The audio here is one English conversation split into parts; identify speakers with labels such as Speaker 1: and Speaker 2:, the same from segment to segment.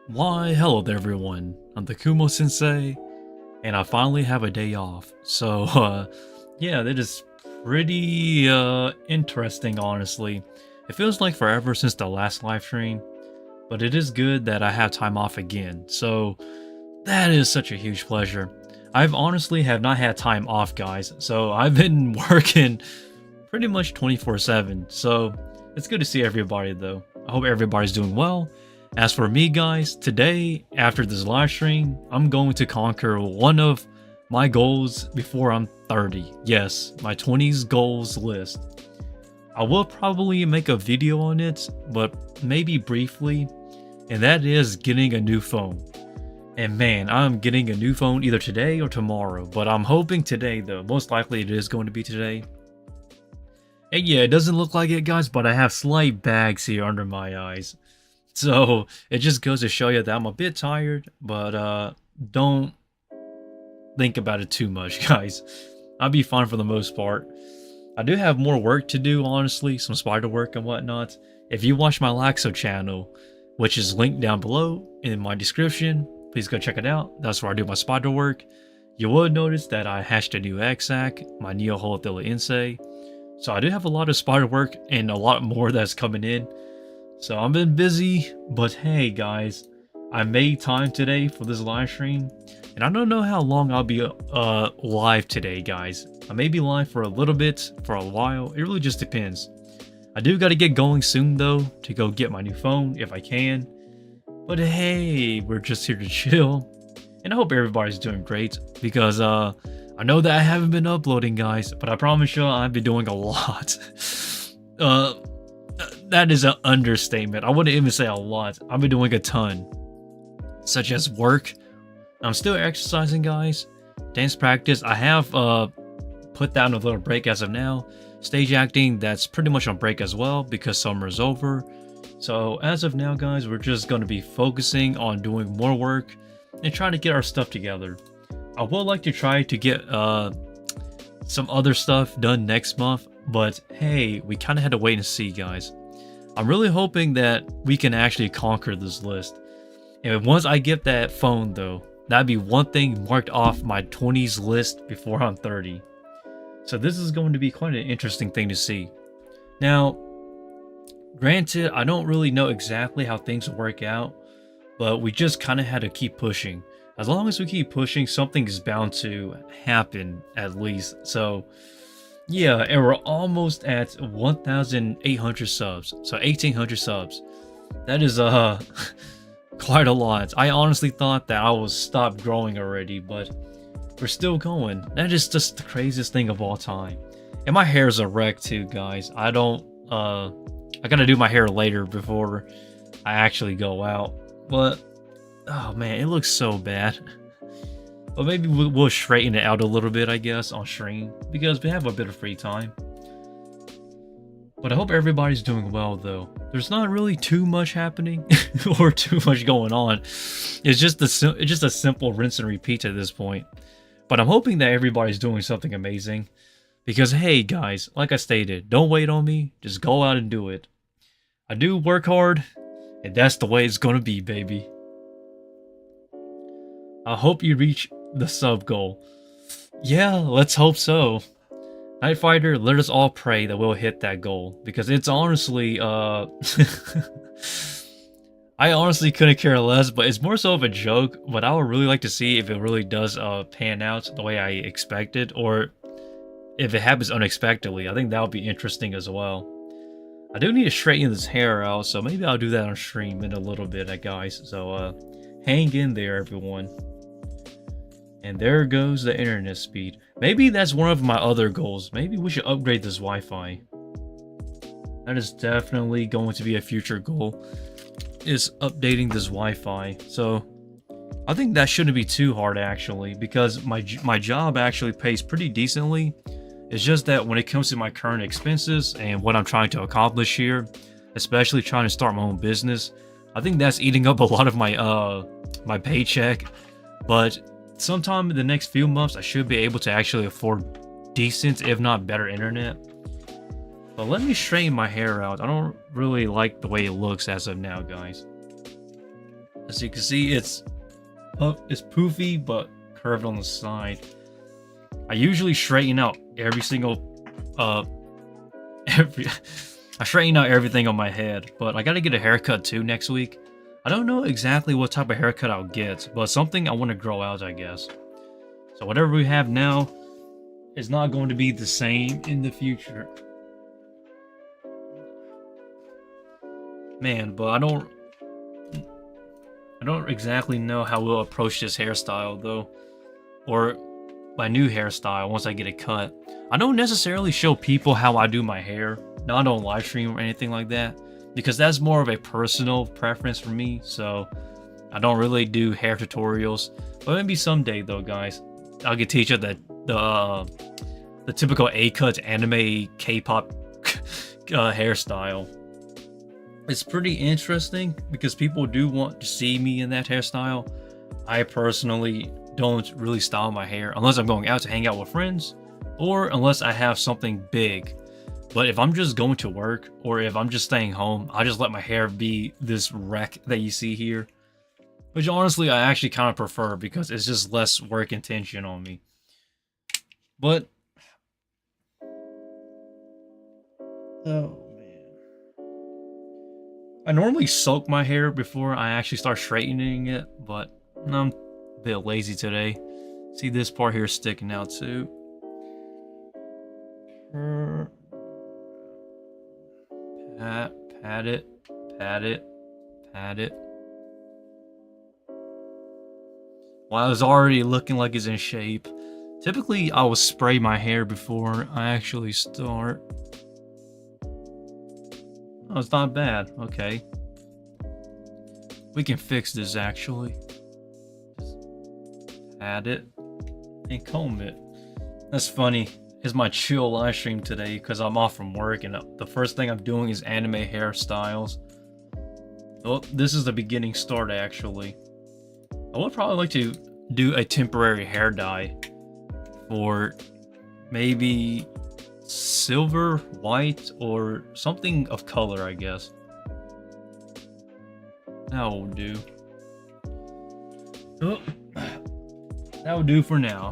Speaker 1: Why, hello there everyone, I'm the Kumo Sensei, and I finally have a day off. So, yeah, that is pretty, interesting, honestly. It feels like forever since the last live stream, but it is good that I have time off again, so that is such a huge pleasure. I've honestly have not had time off, guys, so I've been working pretty much 24/7, so it's good to see everybody though. I hope everybody's doing well. As for me, guys, today after this live stream, I'm going to conquer one of my goals before I'm 30. Yes, my 20s goals list. I will probably make a video on it, but maybe briefly, and that is getting a new phone. And man, I'm getting a new phone either today or tomorrow, but I'm hoping today though. Most likely it is going to be today. And yeah, it doesn't look like it, guys, but I have slight bags here under my eyes. So it just goes to show you that I'm a bit tired, but don't think about it too much, guys. I'll be fine for the most part. I do have more work to do, honestly, some spider work and whatnot. If you watch my Laxo channel, which is linked down below in my description, please go check it out. That's where I do my spider work. You will notice that I hashed a new exact, my Neo Holothilla Insei. So I do have a lot of spider work and a lot more that's coming in. So I've been busy, but hey guys, I made time today for this live stream, and I don't know how long I'll be live today, guys. I may be live for a little bit, for a while. It really just depends. I do got to get going soon though to go get my new phone if I can. But hey, we're just here to chill, and I hope everybody's doing great because I know that I haven't been uploading, guys, but I promise you I've been doing a lot. That is an understatement. I wouldn't even say a lot. I've been doing a ton, such as work. I'm still exercising, guys. Dance practice. I have put down a little break as of now. Stage acting, that's pretty much on break as well because summer is over. So as of now, guys, we're just going to be focusing on doing more work and trying to get our stuff together. I would like to try to get some other stuff done next month, but hey, we kind of had to wait and see, guys. I'm really hoping that we can actually conquer this list. And once I get that phone though, that'd be one thing marked off my 20s list before I'm 30. So this is going to be quite an interesting thing to see. Now, granted, I don't really know exactly how things will work out, but we just kind of had to keep pushing. As long as we keep pushing, something is bound to happen at least. So yeah, and we're almost at 1,800 subs. So 1,800 subs. That is quite a lot. I honestly thought that I was stopped growing already, but we're still going. That is just the craziest thing of all time. And my hair is a wreck too, guys. I gotta do my hair later before I actually go out. But oh man, it looks so bad. But maybe we'll straighten it out a little bit, I guess, on stream, because we have a bit of free time. But I hope everybody's doing well, though. There's not really too much happening, or too much going on. It's just a simple rinse and repeat at this point. But I'm hoping that everybody's doing something amazing. Because hey, guys, like I stated, don't wait on me. Just go out and do it. I do work hard, and that's the way it's gonna be, baby. I hope you reach the sub goal. Yeah, let's hope so. Night Fighter, let us all pray that we'll hit that goal, because it's honestly I honestly couldn't care less, but it's more so of a joke. But I would really like to see if it really does pan out the way I expected, or if it happens unexpectedly. I think that would be interesting as well. I do need to straighten this hair out, so maybe I'll do that on stream in a little bit, guys. So hang in there, everyone. And there goes the internet speed. Maybe that's one of my other goals. Maybe we should upgrade this Wi-Fi. That is definitely going to be a future goal, is updating this Wi-Fi. So I think that shouldn't be too hard, actually, because my job actually pays pretty decently. It's just that when it comes to my current expenses and what I'm trying to accomplish here, especially trying to start my own business, I think that's eating up a lot of my my paycheck. But sometime in the next few months, I should be able to actually afford decent, if not better, internet. But let me straighten my hair out. I don't really like the way it looks as of now, guys. As you can see, it's poofy but curved on the side. I usually straighten out every single I straighten out everything on my head, but I gotta get a haircut too next week. I don't know exactly what type of haircut I'll get, but something I want to grow out, I guess. So whatever we have now is not going to be the same in the future. Man, but I don't exactly know how we'll approach this hairstyle though, or my new hairstyle once I get it cut. I don't necessarily show people how I do my hair, not on live stream or anything like that, because that's more of a personal preference for me. So I don't really do hair tutorials, but maybe someday though, guys, I'll get teach you the typical A-cut anime K-pop hairstyle. It's pretty interesting because people do want to see me in that hairstyle. I personally don't really style my hair unless I'm going out to hang out with friends or unless I have something big. But if I'm just going to work or if I'm just staying home, I just let my hair be this wreck that you see here. Which honestly I actually kind of prefer because it's just less work and tension on me. But oh man, I normally soak my hair before I actually start straightening it, but I'm a bit lazy today. See this part here sticking out too. Pat it, pat it, pat it. Well, it's already looking like it's in shape. Typically, I will spray my hair before I actually start. Oh, it's not bad. Okay. We can fix this actually. Just pat it and comb it. That's funny. It's my chill live stream today because I'm off from work and the first thing I'm doing is anime hairstyles. Oh, this is the beginning start actually. I would probably like to do a temporary hair dye for maybe silver, white, or something of color, I guess. That will do. Oh, that will do for now.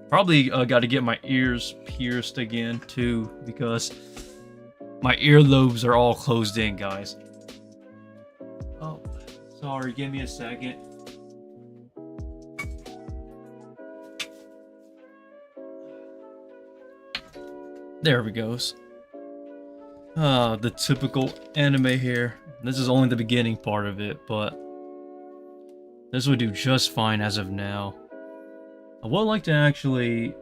Speaker 1: Probably got to get my ears pierced again too because my earlobes are all closed in, guys. Oh, sorry, give me a second. There we goes. The typical anime hair. This is only the beginning part of it, but this would do just fine as of now. I would like to actually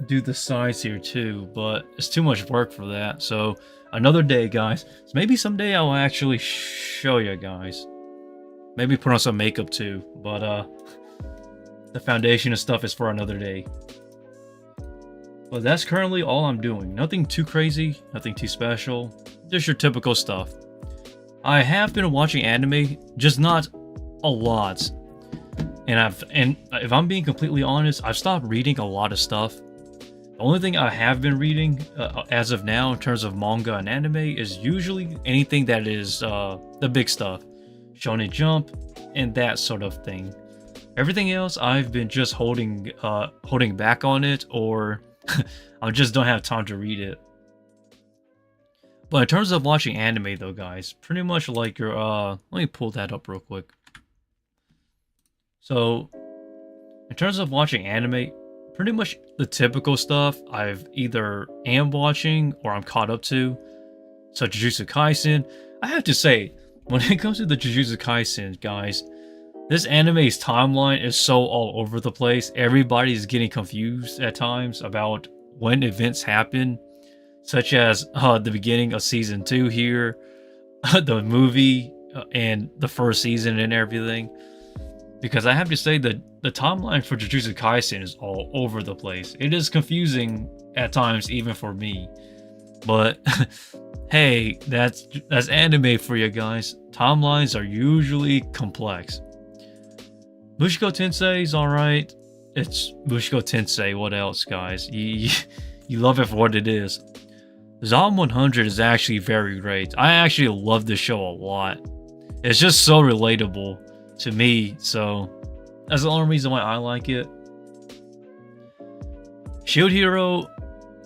Speaker 1: do the sides here too, but it's too much work for that. So another day, guys. So maybe someday I'll actually show you guys. Maybe put on some makeup too, but the foundation and stuff is for another day. But that's currently all I'm doing. Nothing too crazy, nothing too special. Just your typical stuff. I have been watching anime, just not a lot. And if I'm being completely honest, I've stopped reading a lot of stuff. The only thing I have been reading as of now in terms of manga and anime is usually anything that is the big stuff. Shonen Jump and that sort of thing. Everything else I've been just holding back on it, or I just don't have time to read it. But in terms of watching anime though, guys, pretty much like your let me pull that up real quick. So in terms of watching anime, pretty much the typical stuff I've either am watching or I'm caught up to. So Jujutsu Kaisen, I have to say, when it comes to the Jujutsu Kaisen, guys, this anime's timeline is so all over the place. Everybody's getting confused at times about when events happen, such as the beginning of season 2 here, the movie, and the first season and everything. Because I have to say that the timeline for Jujutsu Kaisen is all over the place. It is confusing at times, even for me. But hey, that's anime for you guys. Timelines are usually complex. Bushiko Tensei is alright. It's Bushiko Tensei. What else, guys? You love it for what it is. Zom 100 is actually very great. I actually love this show a lot. It's just so relatable. to me, so that's the only reason why I like it. Shield Hero,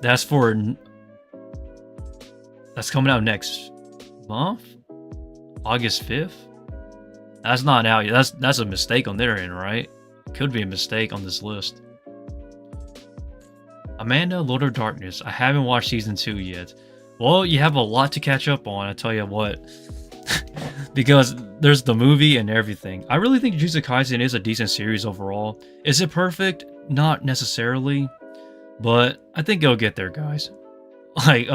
Speaker 1: that's coming out next month, August 5th. That's not out yet. That's a mistake on their end, right? Could be a mistake on this list. Amanda, Lord of Darkness. I haven't watched season 2 yet. Well, you have a lot to catch up on, I tell you what. Because there's the movie and everything. I really think Jujutsu Kaisen is a decent series overall. Is it perfect? Not necessarily. But I think it'll get there, guys. Like,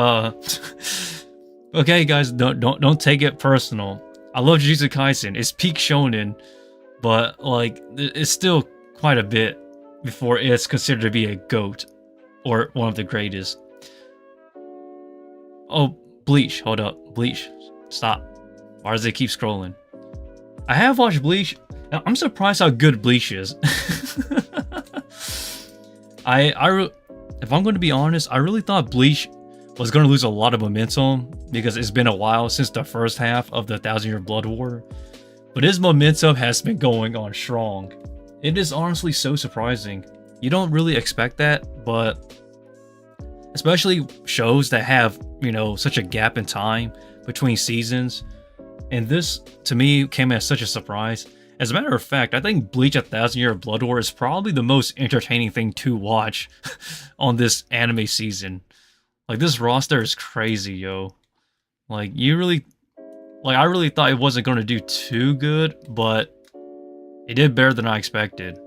Speaker 1: okay, guys, don't take it personal. I love Jujutsu Kaisen. It's peak shonen, but like, it's still quite a bit before it's considered to be a GOAT or one of the greatest. Oh, Bleach. Hold up, Bleach. Stop. Why does it keep scrolling? I have watched Bleach. Now, I'm surprised how good Bleach is. If I'm going to be honest, I really thought Bleach was going to lose a lot of momentum because it's been a while since the first half of the 1,000-Year Blood War. But his momentum has been going on strong. It is honestly so surprising. You don't really expect that, but especially shows that have, you know, such a gap in time between seasons. And this, to me, came as such a surprise. As a matter of fact, I think Bleach: 1,000-Year Blood War is probably the most entertaining thing to watch on this anime season. Like, this roster is crazy, yo. Like, I really thought it wasn't going to do too good, but it did better than I expected.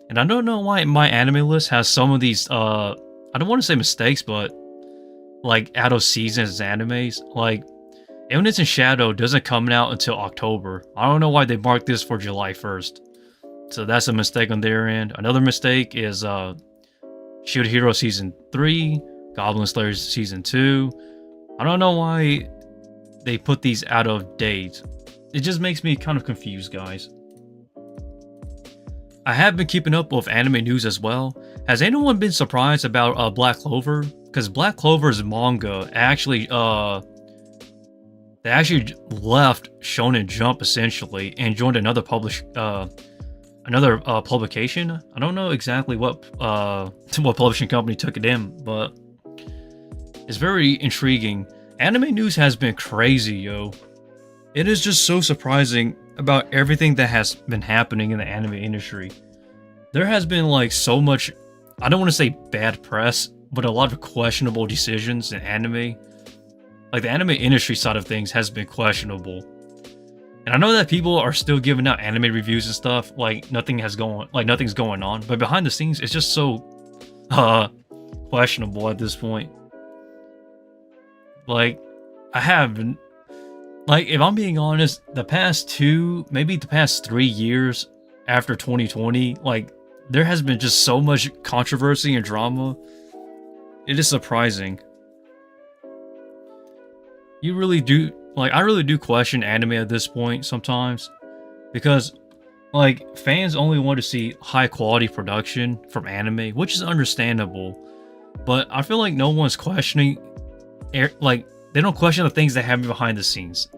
Speaker 1: And I don't know why my anime list has some of these, I don't want to say mistakes, but like out of seasons animes. Like, Eminence in Shadow doesn't come out until October. I don't know why they marked this for July 1st. So that's a mistake on their end. Another mistake is Shield Hero Season 3, Goblin Slayer Season 2. I don't know why they put these out of date. It just makes me kind of confused, guys. I have been keeping up with anime news as well. Has anyone been surprised about Black Clover? Because Black Clover's manga actually, they actually left Shonen Jump essentially and joined another publication. I don't know exactly what publishing company took it in, but it's very intriguing. Anime news has been crazy, yo. It is just so surprising about everything that has been happening in the anime industry. There has been like so much, I don't want to say bad press, but a lot of questionable decisions in anime. Like, the anime industry side of things has been questionable. And I know that people are still giving out anime reviews and stuff, like nothing's going on. But behind the scenes, it's just so questionable at this point. Like, I haven't, like, if I'm being honest, the past 3 years after 2020, like, there has been just so much controversy and drama. It is surprising. I really do question anime at this point sometimes, because like, fans only want to see high quality production from anime, which is understandable, but I feel like no one's questioning, like, they don't question the things that happen behind the scenes.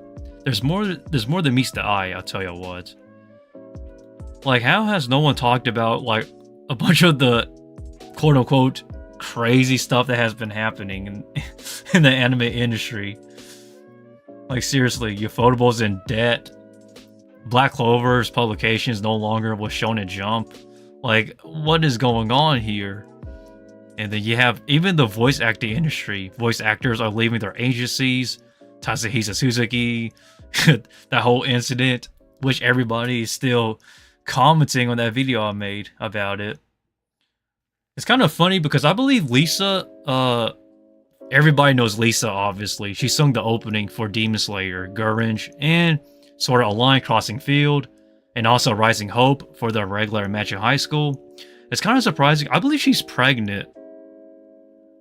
Speaker 1: There's more than meets the eye, I'll tell you what. Like, how has no one talked about like a bunch of the quote unquote crazy stuff that has been happening in the anime industry? Like, seriously, Ufotable's in debt. Black Clover's publication is no longer with Shonen Jump. Like, what is going on here? And then you have even the voice acting industry. Voice actors are leaving their agencies. Tasahisa Suzuki, that whole incident, which everybody is still commenting on that video I made about it. It's kind of funny because I believe Lisa, everybody knows Lisa, obviously. She sung the opening for Demon Slayer, Gurrange, and Sword Art Online Crossing Field, and also Rising Hope for the regular Magic High School. It's kind of surprising. I believe she's pregnant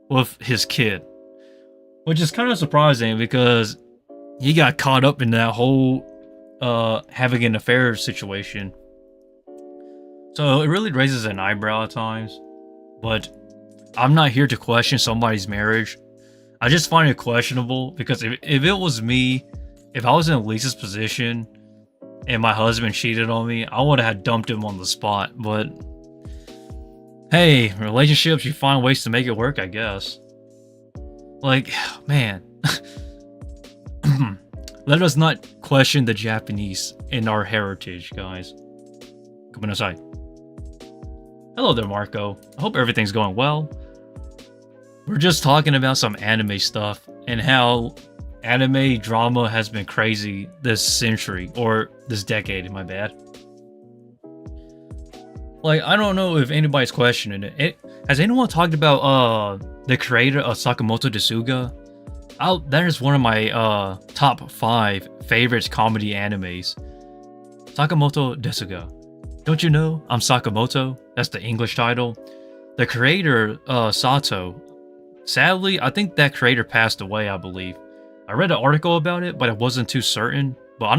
Speaker 1: with his kid, which is kind of surprising because he got caught up in that whole having an affair situation. So it really raises an eyebrow at times, but I'm not here to question somebody's marriage. I just find it questionable because if it was me, if I was in Lisa's position, and my husband cheated on me, I would have dumped him on the spot. But hey, relationships, you find ways to make it work, I guess. Like, man. Let us not question the Japanese in our heritage, guys. Gomenasai. Hello there, Marco. I hope everything's going well. We're just talking about some anime stuff and how anime drama has been crazy this century, or this decade, my bad. Like, I don't know if anybody's questioning it. Has anyone talked about the creator of Sakamoto Desuga? That is one of my top 5 favorite comedy animes. Sakamoto Desuga. Don't you know I'm Sakamoto? That's the English title. The creator, Sato. Sadly, I think that creator passed away, I believe. I read an article about it, but I wasn't too certain. But I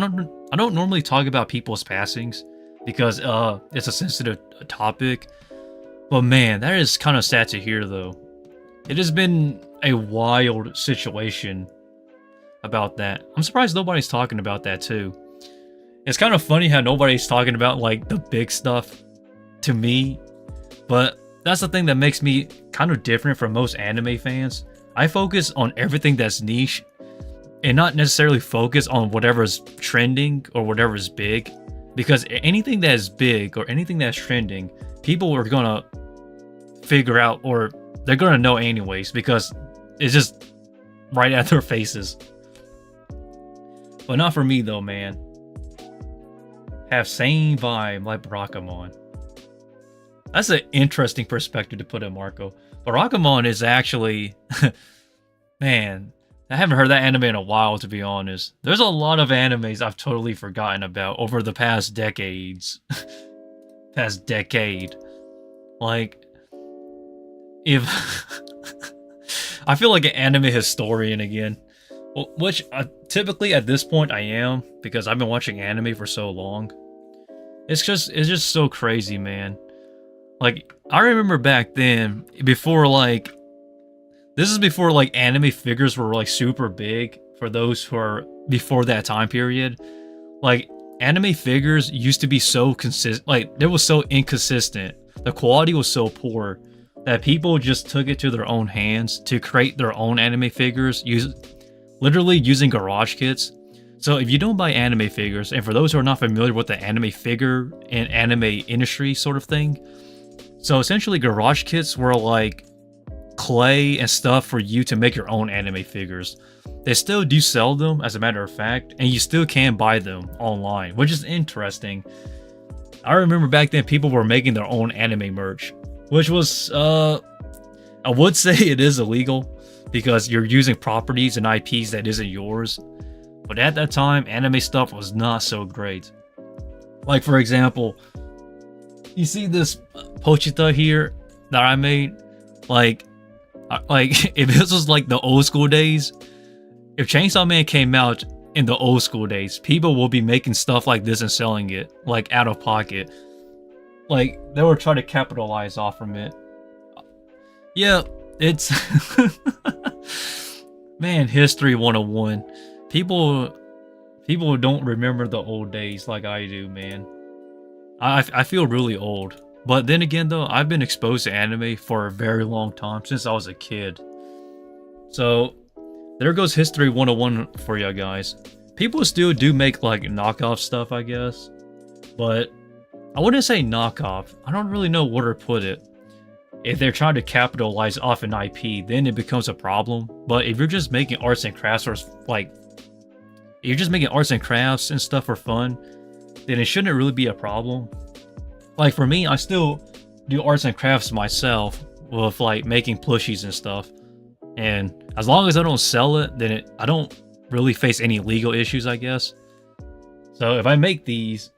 Speaker 1: don't normally talk about people's passings because it's a sensitive topic. But man, that is kind of sad to hear, though. It has been a wild situation about that. I'm surprised nobody's talking about that too. It's kind of funny how nobody's talking about like the big stuff to me, but that's the thing that makes me kind of different from most anime fans. I focus on everything that's niche and not necessarily focus on whatever's trending or whatever's big, because anything that is big or anything that's trending, people are gonna figure out, or they're gonna know anyways, because it's just right at their faces. But not for me though, man. Have same vibe like Barakamon. That's an interesting perspective to put in, Marco. Barakamon is actually... man, I haven't heard that anime in a while, to be honest. There's a lot of animes I've totally forgotten about over the past decades. Past decade. Like... if... I feel like an anime historian again. Well, which typically at this point I am, because I've been watching anime for so long. It's just so crazy, man. Like, I remember back then, before like... this is before like anime figures were like super big, for those who are before that time period. Like, anime figures used to be so consistent, like, they were so inconsistent. The quality was so poor that people just took it to their own hands to create their own anime figures, literally using garage kits. So if you don't buy anime figures, and for those who are not familiar with the anime figure and anime industry sort of thing, so essentially garage kits were like clay and stuff for you to make your own anime figures. They still do sell them, as a matter of fact, and you still can buy them online, which is interesting. I remember back then people were making their own anime merch, which was, I would say it is illegal, because you're using properties and IPs that isn't yours. But at that time, anime stuff was not so great. Like, for example, you see this Pochita here that I made? Like, if this was like the old school days, if Chainsaw Man came out in the old school days, people will be making stuff like this and selling it, like, out of pocket. Like, they were trying to capitalize off from it. Yeah, it's... man, history 101. People don't remember the old days like I do, man. I feel really old. But then again, though, I've been exposed to anime for a very long time, since I was a kid. So, there goes history 101 for you guys. People still do make, like, knockoff stuff, I guess. But I wouldn't say knockoff. I don't really know where to put it. If they're trying to capitalize off an IP, then it becomes a problem. But if you're just making arts and crafts, or like, if you're just making arts and crafts and stuff for fun, then it shouldn't really be a problem. Like, for me, I still do arts and crafts myself with, like, making plushies and stuff. And as long as I don't sell it, then I don't really face any legal issues, I guess. So if I make these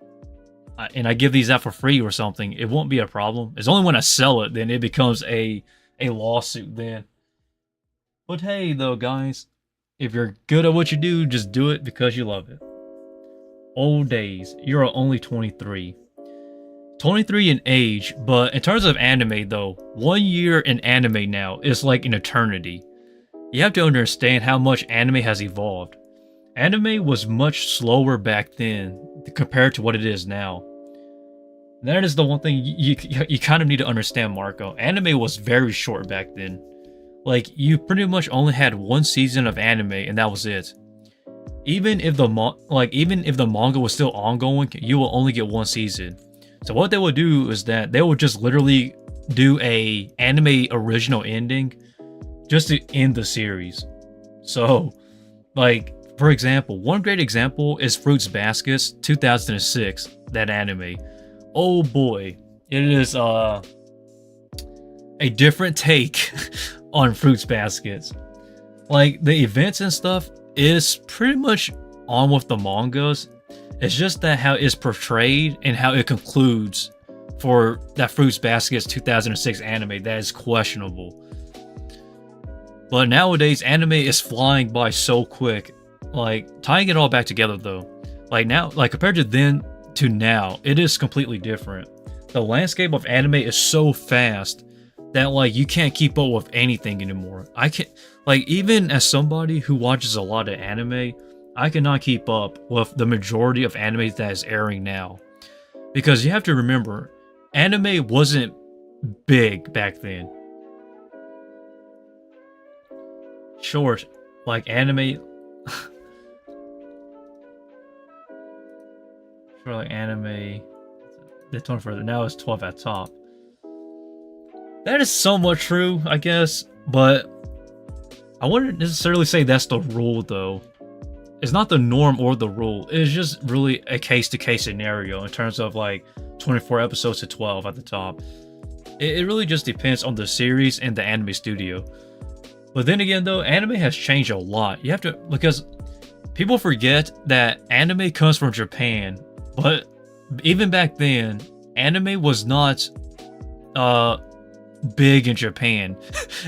Speaker 1: and I give these out for free or something, it won't be a problem. It's only when I sell it, then it becomes a lawsuit then. But hey, though, guys, if you're good at what you do, just do it because you love it. Old days, you're only 23. 23 in age, but in terms of anime, though, 1 year in anime now is like an eternity. You have to understand how much anime has evolved. Anime was much slower back then compared to what it is now. That is the one thing you kind of need to understand, Marco. Anime was very short back then. Like, you pretty much only had one season of anime, and that was it. Even if the manga was still ongoing, you will only get one season. So what they would do is that they would just literally do a anime original ending just to end the series. So, like, for example, one great example is Fruits Baskets 2006, that anime. Oh boy, it is a different take on Fruits Baskets. Like, the events and stuff is pretty much on with the mangas. It's just that how it's portrayed and how it concludes for that Fruits Baskets 2006 anime that is questionable. But nowadays, anime is flying by so quick. Like, tying it all back together though, like now, like compared to then to now, it is completely different. The landscape of anime is so fast that like you can't keep up with anything anymore. I can't, like, even as somebody who watches a lot of anime, I cannot keep up with the majority of anime that is airing now. Because you have to remember, anime wasn't big back then. Sure, like anime for like anime, this one further now is 12 at top. That is somewhat true, I guess, but I wouldn't necessarily say that's the rule though. It's not the norm or the rule. It's just really a case-to-case scenario in terms of like 24 episodes to 12 at the top. It really just depends on the series and the anime studio. But then again though, anime has changed a lot. You have to, because people forget that anime comes from Japan. But even back then, anime was not big in Japan.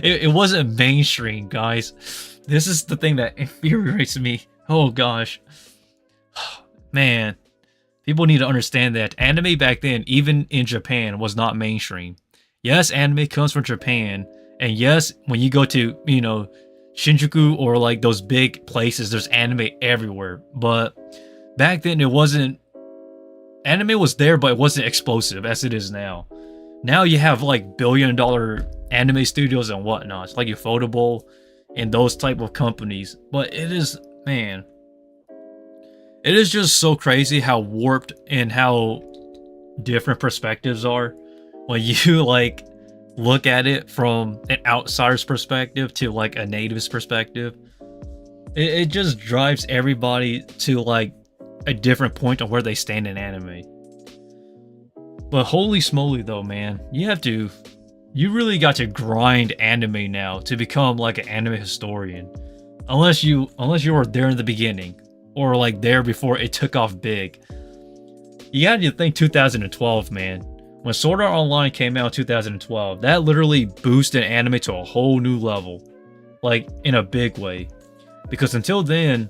Speaker 1: It wasn't mainstream, guys. This is the thing that infuriates me. Oh gosh. Man. People need to understand that anime back then, even in Japan, was not mainstream. Yes, anime comes from Japan. And yes, when you go to, you know, Shinjuku or like those big places, there's anime everywhere. But back then, it wasn't. Anime was there, but it wasn't explosive as it is now. Now you have like billion-dollar anime studios and whatnot, like Ufotable and those type of companies. But it is, man, it is just so crazy how warped and how different perspectives are when you like look at it from an outsider's perspective to like a native's perspective. It just drives everybody to like a different point on where they stand in anime. But holy smoly though, man, you really got to grind anime now to become like an anime historian. Unless you were there in the beginning or like there before it took off big. You got to think 2012, man. When Sword Art Online came out in 2012, that literally boosted anime to a whole new level. Like in a big way. Because until then,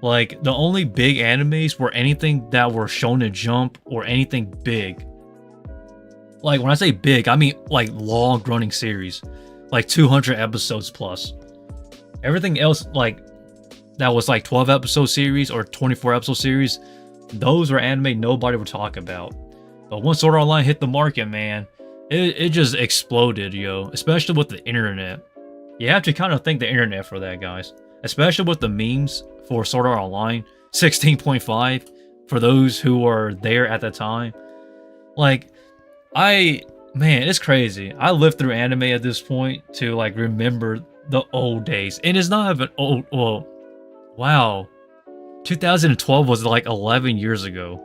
Speaker 1: like, the only big animes were anything that were Shonen Jump or anything big. Like, when I say big, I mean, like, long-running series. Like, 200 episodes plus. Everything else, like, that was, like, 12-episode series or 24-episode series, those were anime nobody would talk about. But once Sword Art Online hit the market, man, it just exploded, yo. Especially with the internet. You have to kind of thank the internet for that, guys. Especially with the memes for Sword Art Online 16.5 for those who were there at the time. Like, man, it's crazy. I lived through anime at this point to like remember the old days. And it's not even old. Well, wow. 2012 was like 11 years ago.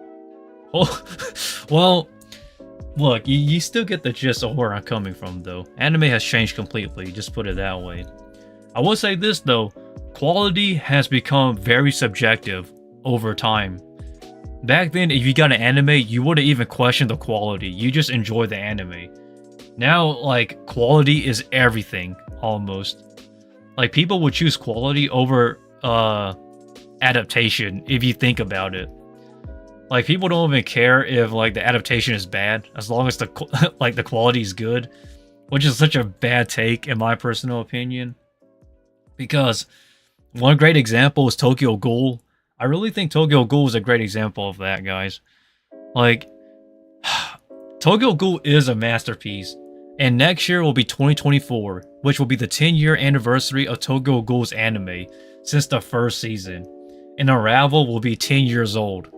Speaker 1: Oh, well, look, you still get the gist of where I'm coming from though. Anime has changed completely, just put it that way. I will say this though. Quality has become very subjective over time. Back then, if you got an anime, you wouldn't even question the quality. You just enjoy the anime. Now, like, quality is everything, almost. Like, people would choose quality over adaptation, if you think about it. Like, people don't even care if, like, the adaptation is bad, as long as the like the quality is good. Which is such a bad take, in my personal opinion. Because one great example is Tokyo Ghoul. I really think Tokyo Ghoul is a great example of that, guys. Like, Tokyo Ghoul is a masterpiece, and next year will be 2024, which will be the 10-year anniversary of Tokyo Ghoul's anime since the first season, and Unravel will be 10 years old.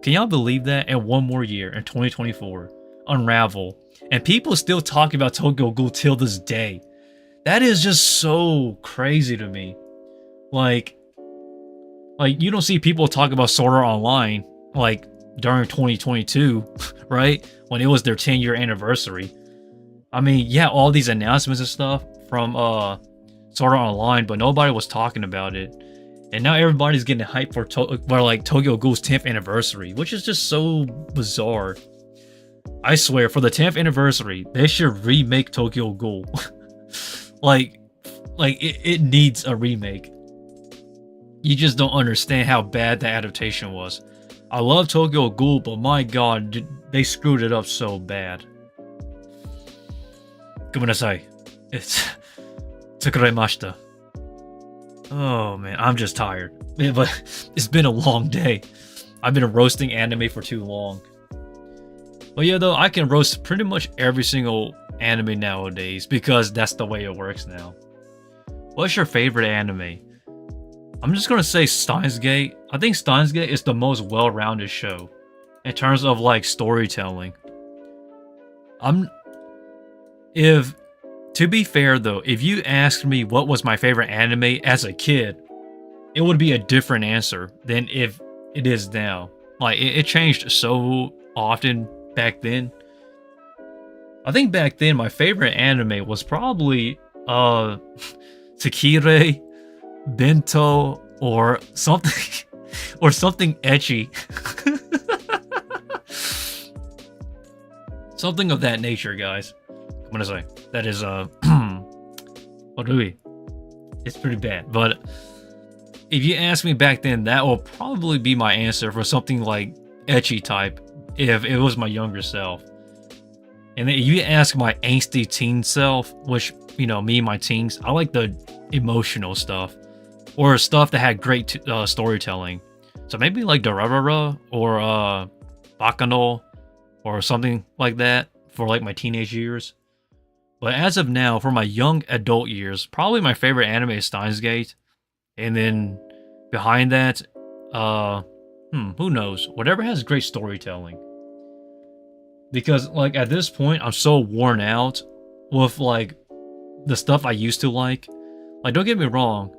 Speaker 1: Can y'all believe that? And one more year in 2024, Unravel, and people still talk about Tokyo Ghoul till this day. That is just so crazy to me. Like you don't see people talk about Sword Art Online like during 2022, right? When it was their 10-year anniversary. I mean, yeah, all these announcements and stuff from Sword Art Online, but nobody was talking about it. And now everybody's getting hyped for like Tokyo Ghoul's 10th anniversary, which is just so bizarre. I swear, for the 10th anniversary, they should remake Tokyo Ghoul. like it needs a remake. You just don't understand how bad the adaptation was. I love Tokyo Ghoul, but my god, they screwed it up so bad. Gomenasai. It's tsukuremashita. Oh man, I'm just tired. Man, but it's been a long day. I've been roasting anime for too long. But yeah, though, I can roast pretty much every single anime nowadays because that's the way it works now. What's your favorite anime? I'm just gonna say Steins Gate. I think Steins Gate is the most well-rounded show in terms of like storytelling. To be fair though, if you asked me what was my favorite anime as a kid, it would be a different answer than if it is now. Like it changed so often back then. I think back then my favorite anime was probably Tsukire, Bento, or something or something ecchi. Something of that nature, guys. I'm gonna say that is what do we? It's pretty bad, but if you ask me back then, that will probably be my answer for something like ecchi type if it was my younger self. And then if you ask my angsty teen self, which, you know, me and my teens, I like the emotional stuff or stuff that had great storytelling. So maybe like Dorarara or Bakano or something like that for like my teenage years. But as of now, for my young adult years, probably my favorite anime is Steins Gate. And then behind that, who knows? Whatever has great storytelling. Because like at this point, I'm so worn out with like the stuff I used to like. Like, don't get me wrong.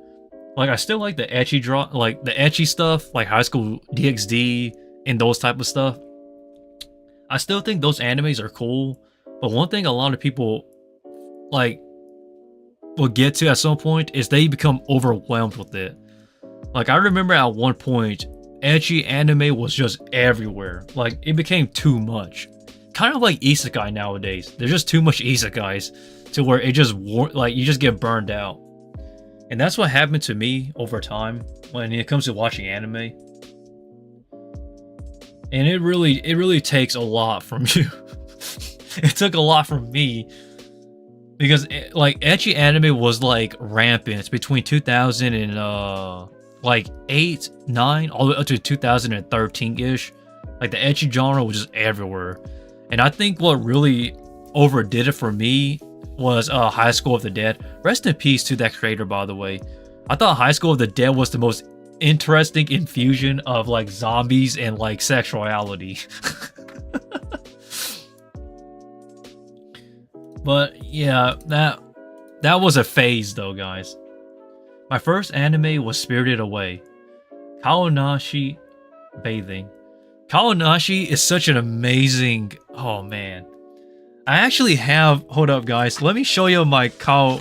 Speaker 1: Like, I still like the ecchi stuff, like High School DxD and those type of stuff. I still think those animes are cool. But one thing a lot of people like will get to at some point is they become overwhelmed with it. Like, I remember at one point, ecchi anime was just everywhere. Like, it became too much. Kind of like isekai nowadays. There's just too much isekais to where it just like you just get burned out. And that's what happened to me over time when it comes to watching anime. And it really takes a lot from you. It took a lot from me because like ecchi anime was like rampant between 2000 and like 8, 9 all the way up to 2013-ish. Like the ecchi genre was just everywhere. And I think what really overdid it for me was High School of the Dead. Rest in peace to that creator, by the way. I thought High School of the Dead was the most interesting infusion of like zombies and like sexuality. But yeah, that was a phase though, guys. My first anime was Spirited Away. Kaonashi Bathing. Kaonashi is such an amazing... Oh, man. I actually have... Hold up, guys. Let me show you my Kao...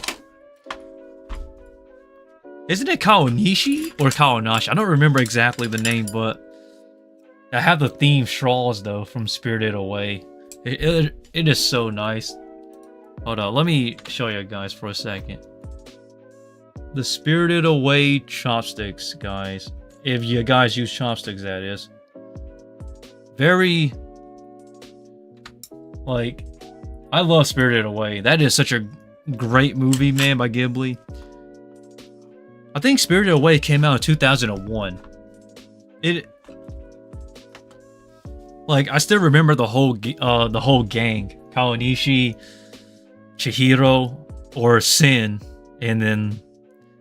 Speaker 1: Isn't it Kaonishi or Kaonashi? I don't remember exactly the name, but... I have the theme straws, though, from Spirited Away. It is so nice. Hold on. Let me show you guys for a second. The Spirited Away chopsticks, guys. If you guys use chopsticks, that is. Very, like, I love Spirited Away. That is such a great movie, man, by Ghibli. I think Spirited Away came out in 2001. it like I still remember the whole gang, Kawanishi, Chihiro, or Sin, and then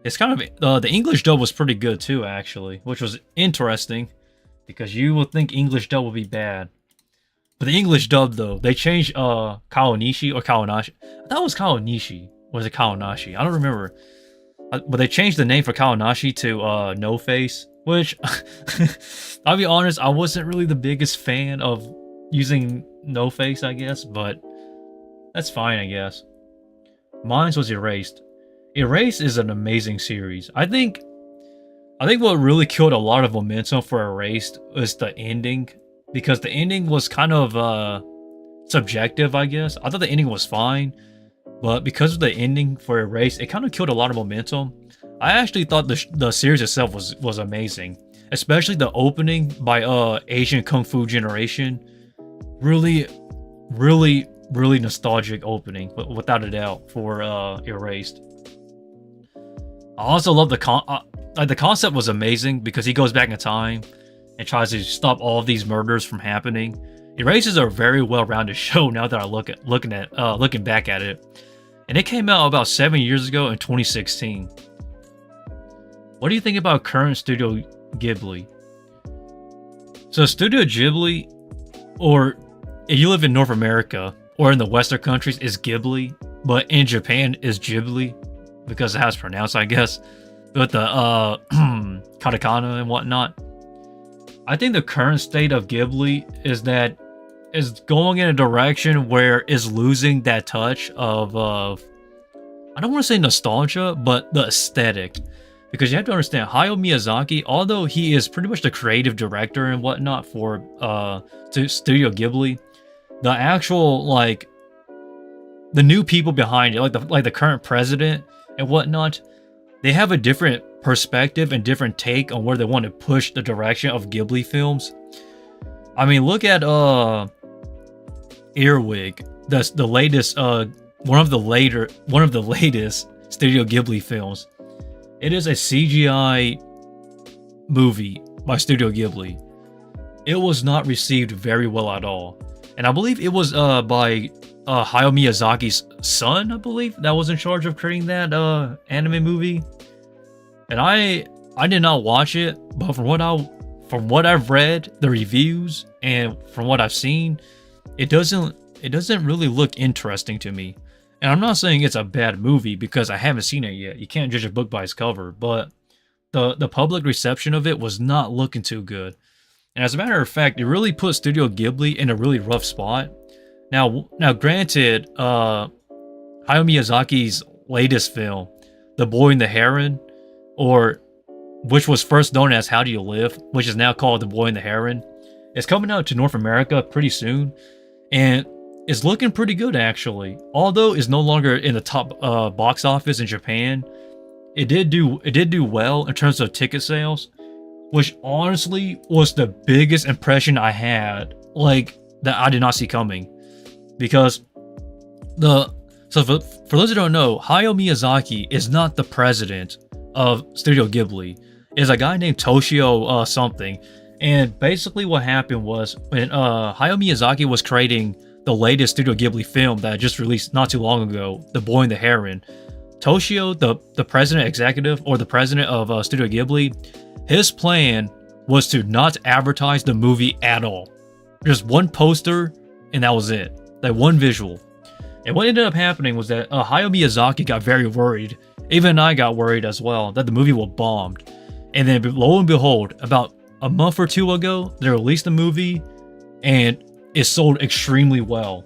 Speaker 1: it's kind of the English dub was pretty good too, actually, which was interesting because you would think English dub would be bad, but the English dub though they changed Kawanishi or Kawanashi. That was Kawanishi. Was it Kawanashi? I don't remember. But they changed the name for Kawanashi to No Face, which I'll be honest, I wasn't really the biggest fan of using No Face, I guess, but that's fine, I guess. Mine was Erased. Erased is an amazing series. I think what really killed a lot of momentum for Erased was the ending, because the ending was kind of subjective, I guess. I thought the ending was fine, but because of the ending for Erased, it kind of killed a lot of momentum. I actually thought the series itself was amazing, especially the opening by Asian Kung Fu Generation. Really, really, really nostalgic opening, without a doubt, for Erased. I also love the concept was amazing because he goes back in time and tries to stop all of these murders from happening. Erased is a very well-rounded show now that I looking back at it, and it came out about 7 years ago in 2016. What do you think about current Studio Ghibli? So Studio Ghibli, or if you live in North America or in the Western countries, is Ghibli, but in Japan is Ghibli because of how it's pronounced, I guess, with the katakana and whatnot. I think the current state of Ghibli is that is going in a direction where it's losing that touch of I don't want to say nostalgia, but the aesthetic. Because you have to understand, Hayao Miyazaki, although he is pretty much the creative director and whatnot for Studio Ghibli, the actual, like, the new people behind it, like the current president and whatnot, they have a different perspective and different take on where they want to push the direction of Ghibli films. I mean, look at Earwig, the latest one of the latest Studio Ghibli films. It is a CGI movie by Studio Ghibli. It was not received very well at all, and I believe it was by Hayao Miyazaki's son, I believe, that was in charge of creating that anime movie. And I did not watch it, but from what I've read, the reviews, and from what I've seen, it doesn't really look interesting to me. And I'm not saying it's a bad movie because I haven't seen it yet. You can't judge a book by its cover, but the public reception of it was not looking too good. And as a matter of fact, it really put Studio Ghibli in a really rough spot. Now granted, Hayao Miyazaki's latest film, The Boy and the Heron, or which was first known as How Do You Live, which is now called The Boy and the Heron, is coming out to North America pretty soon, and it's looking pretty good actually. Although it's no longer in the top box office in Japan, it did do well in terms of ticket sales, which honestly was the biggest impression I had, like, that I did not see coming. Because for those who don't know, Hayao Miyazaki is not the president of Studio Ghibli. It's a guy named Toshio something. And basically what happened was when Hayao Miyazaki was creating the latest Studio Ghibli film that just released not too long ago, The Boy and the Heron, Toshio, the president executive, or the president of Studio Ghibli, his plan was to not advertise the movie at all. Just one poster, and that was it. Like one visual. And what ended up happening was that Hayao Miyazaki got very worried. Even I got worried as well that the movie was bombed. And then lo and behold, about a month or two ago, they released the movie, and it sold extremely well.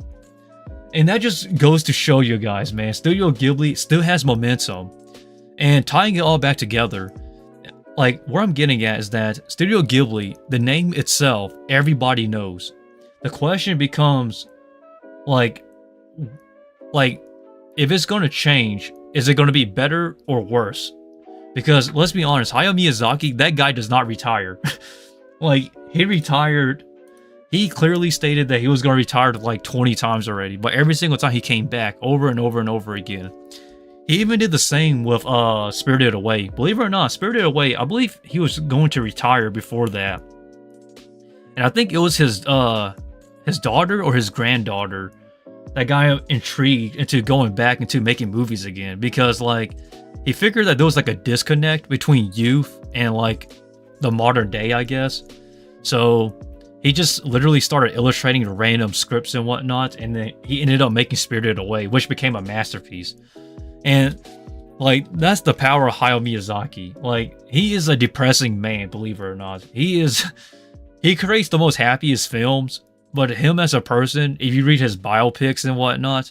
Speaker 1: And that just goes to show you guys, man, Studio Ghibli still has momentum. And tying it all back together, like, where I'm getting at is that Studio Ghibli, the name itself, everybody knows. The question becomes, like if it's going to change, is it going to be better or worse? Because let's be honest, Hayao Miyazaki, that guy does not retire. Like, he retired. He clearly stated that he was going to retire like 20 times already, but every single time he came back over and over and over again. He even did the same with Spirited Away. Believe it or not, Spirited Away, I believe he was going to retire before that. And I think it was his daughter or his granddaughter that got him intrigued into going back into making movies again, because like he figured that there was like a disconnect between youth and like the modern day, I guess. So he just literally started illustrating random scripts and whatnot, and then he ended up making Spirited Away, which became a masterpiece. And like that's the power of Hayao Miyazaki. Like he is a depressing man, believe it or not. He creates the most happiest films, but him as a person, if you read his biopics and whatnot,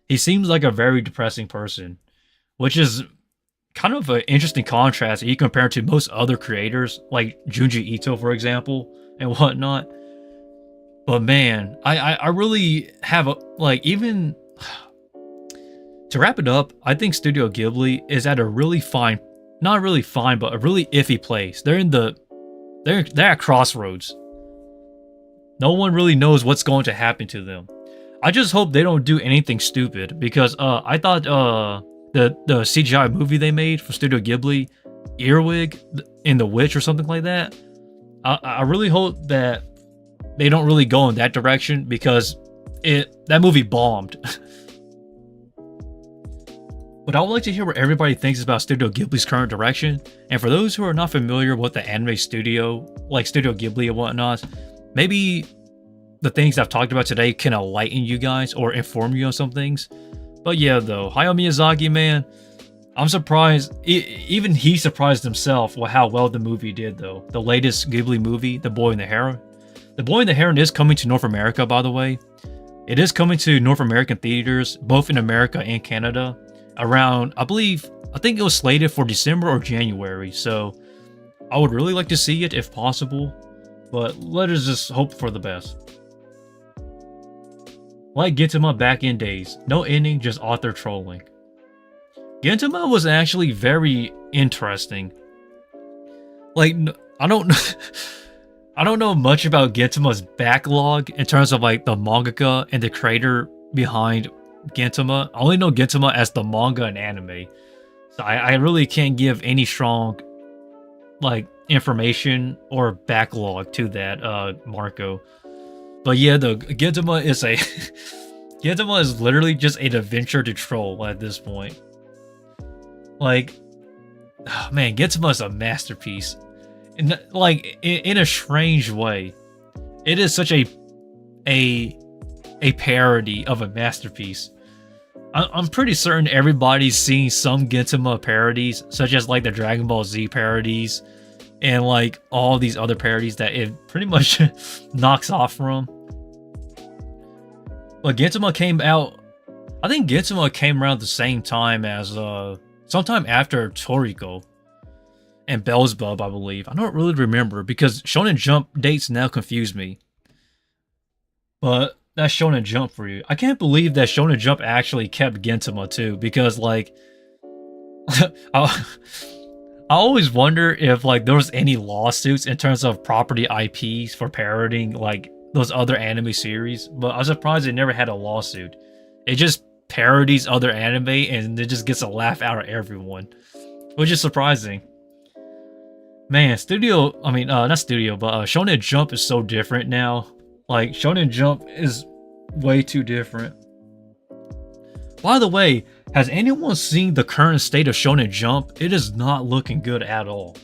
Speaker 1: he seems like a very depressing person, which is kind of an interesting contrast if you compare to most other creators, like Junji Ito, for example, and whatnot. But man, I really have even to wrap it up, I think Studio Ghibli is at a really fine, not really fine, but a really iffy place. They're at crossroads. No one really knows what's going to happen to them. I just hope they don't do anything stupid, because I thought the CGI movie they made for Studio Ghibli, Earwig in The Witch or something like that, I really hope that they don't really go in that direction, because that movie bombed. But I would like to hear what everybody thinks about Studio Ghibli's current direction. And for those who are not familiar with the anime studio, like Studio Ghibli and whatnot, maybe the things I've talked about today can enlighten you guys or inform you on some things. But yeah, though, Hayao Miyazaki, man, I'm surprised. Even he surprised himself with how well the movie did, though. The latest Ghibli movie, The Boy and the Heron. The Boy and the Heron is coming to North America, by the way. It is coming to North American theaters, both in America and Canada, around, I think it was slated for December or January, so I would really like to see it if possible, but let us just hope for the best. Like Gintama back in days, no ending, just author trolling. Gintama was actually very interesting. Like, I don't know much about Gintama's backlog in terms of like the mangaka and the creator behind Gintama. I only know Gintama as the manga and anime, so I really can't give any strong like information or backlog to that, Marco. But yeah, the Gintama is Gintama is literally just an adventure to troll at this point. Like, oh man, Gintama is a masterpiece, and like in a strange way, it is such a parody of a masterpiece. I'm pretty certain everybody's seen some Gintama parodies, such as like the Dragon Ball Z parodies and like all these other parodies that it pretty much knocks off from. But Gintama came out, I think Gintama came around the same time as sometime after Toriko and Beelzebub, I believe. I don't really remember because Shonen Jump dates now confuse me. But that's Shonen Jump for you. I can't believe that Shonen Jump actually kept Gintama too, because like I always wonder if like there was any lawsuits in terms of property IPs for parodying like those other anime series, but I was surprised it never had a lawsuit. It just parodies other anime and it just gets a laugh out of everyone, which is surprising. Man, not studio, but Shonen Jump is so different now. Like, Shonen Jump is way too different. By the way, has anyone seen the current state of Shonen Jump? It is not looking good at all.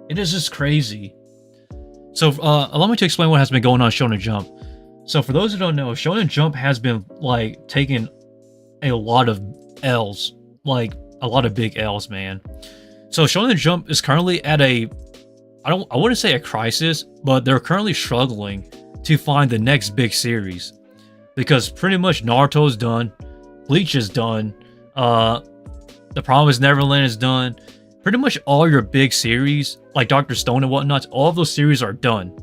Speaker 1: It is just crazy. So, allow me to explain what has been going on Shonen Jump. So, for those who don't know, Shonen Jump has been, like, taking a lot of L's. Like, a lot of big L's, man. So, Shonen Jump is currently at I wouldn't say a crisis, but they're currently struggling to find the next big series, because pretty much Naruto's done, Bleach is done, The Promised Neverland is done. Pretty much all your big series, like Dr. Stone and whatnot, all of those series are done.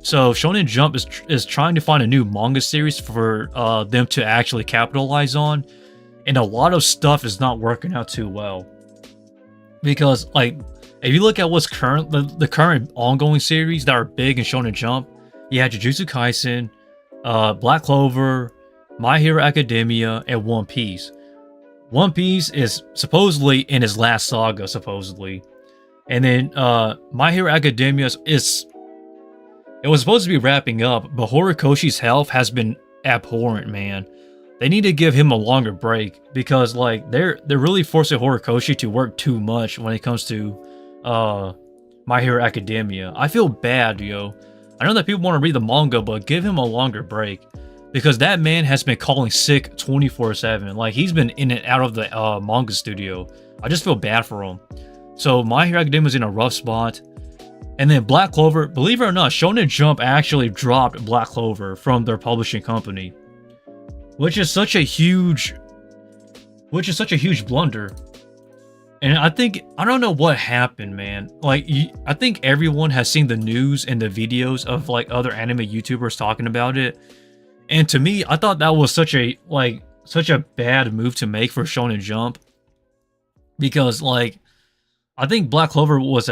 Speaker 1: So Shonen Jump is trying to find a new manga series for them to actually capitalize on, and a lot of stuff is not working out too well. Because like, if you look at what's the current ongoing series that are big in Shonen Jump, you had Jujutsu Kaisen, Black Clover, My Hero Academia, and One Piece. One Piece is supposedly in his last saga, supposedly. And then My Hero Academia it was supposed to be wrapping up, but Horikoshi's health has been abhorrent, man. They need to give him a longer break because like they're really forcing Horikoshi to work too much when it comes to My Hero Academia. I feel bad, yo. I know that people want to read the manga, but give him a longer break because that man has been calling sick 24/7. Like he's been in and out of the manga studio. I just feel bad for him. So My Hero Academia is in a rough spot. And then Black Clover, believe it or not, Shonen Jump actually dropped Black Clover from their publishing company, which is such a huge blunder. And I don't know what happened, man. Like, I think everyone has seen the news and the videos of like other anime YouTubers talking about it. And to me, I thought that was such a bad move to make for Shonen Jump, because like I think Black Clover was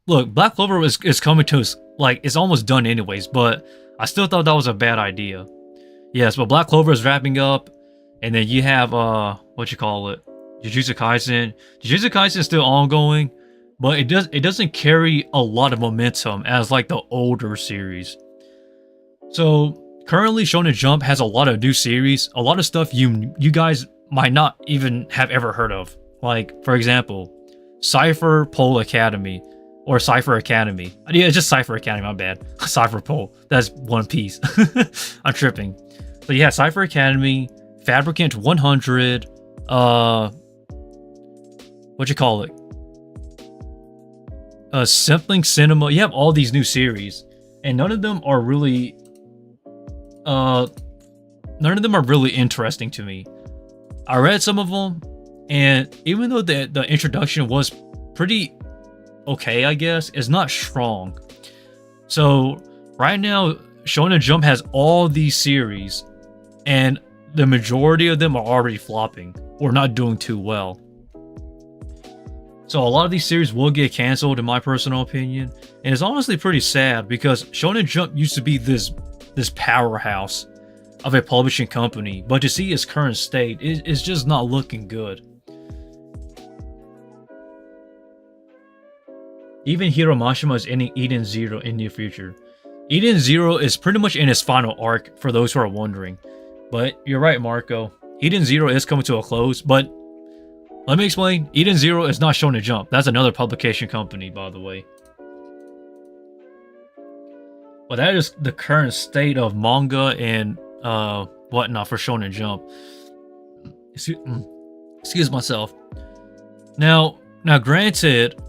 Speaker 1: Black Clover is coming to us, like it's almost done anyways, but I still thought that was a bad idea. Yes, but Black Clover is wrapping up, and then you have Jujutsu Kaisen. Jujutsu Kaisen is still ongoing, but it doesn't carry a lot of momentum as like the older series. So currently Shonen Jump has a lot of new series, a lot of stuff you guys might not even have ever heard of. Like for example, Cypher Pole Academy. Or Cypher Academy. Yeah, it's just Cypher Academy, my bad. Cypher Pole. That's One Piece. I'm tripping. So yeah, Cypher Academy, Fabricant 100, Simpling Cinema. You have all these new series, and none of them are really interesting to me. I read some of them, and even though the introduction was pretty okay, I guess, is not strong. So right now Shonen Jump has all these series, and the majority of them are already flopping or not doing too well. So a lot of these series will get canceled, in my personal opinion, and it's honestly pretty sad because Shonen Jump used to be this powerhouse of a publishing company, but to see its current state is just not looking good. Even Hiro Mashima is ending Eden Zero in near future. Eden Zero is pretty much in its final arc, for those who are wondering. But you're right, Marco. Eden Zero is coming to a close, but let me explain. Eden Zero is not Shonen Jump. That's another publication company, by the way. But that is the current state of manga and whatnot for Shonen Jump. Excuse myself. Now granted,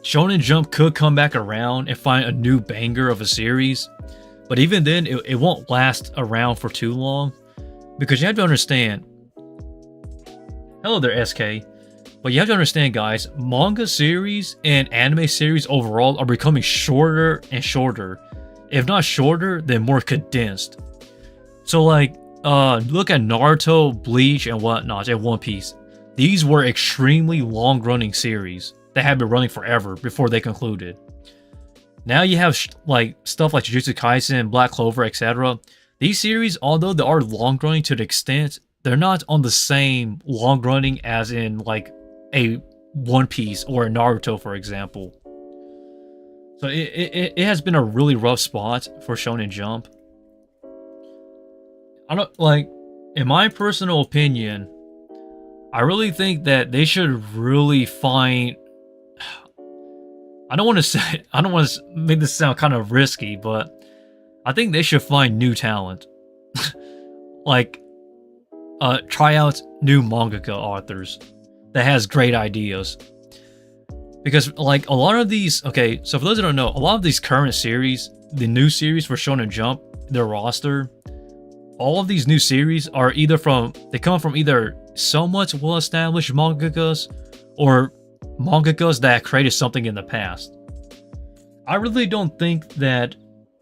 Speaker 1: Shonen Jump could come back around and find a new banger of a series, but even then, it won't last around for too long, because you have to understand. Hello there, SK. But you have to understand, guys, manga series and anime series overall are becoming shorter and shorter. If not shorter, then more condensed. So like, look at Naruto, Bleach, and whatnot, and One Piece. These were extremely long-running series that had been running forever before they concluded. Now you have like stuff like Jujutsu Kaisen, Black Clover, etc. These series, although they are long-running to the extent, they're not on the same long-running as in like a One Piece or a Naruto, for example. So it has been a really rough spot for Shonen Jump. In my personal opinion, I really think that they should really find. I don't want to make this sound kind of risky, but I think they should find new talent. Like, try out new mangaka authors that has great ideas. Because, like, a lot of these... Okay, so for those that don't know, a lot of these current series, the new series for Shonen Jump, their roster, all of these new series are either they come from either somewhat well-established mangakas or mangakas that created something in the past. I really don't think that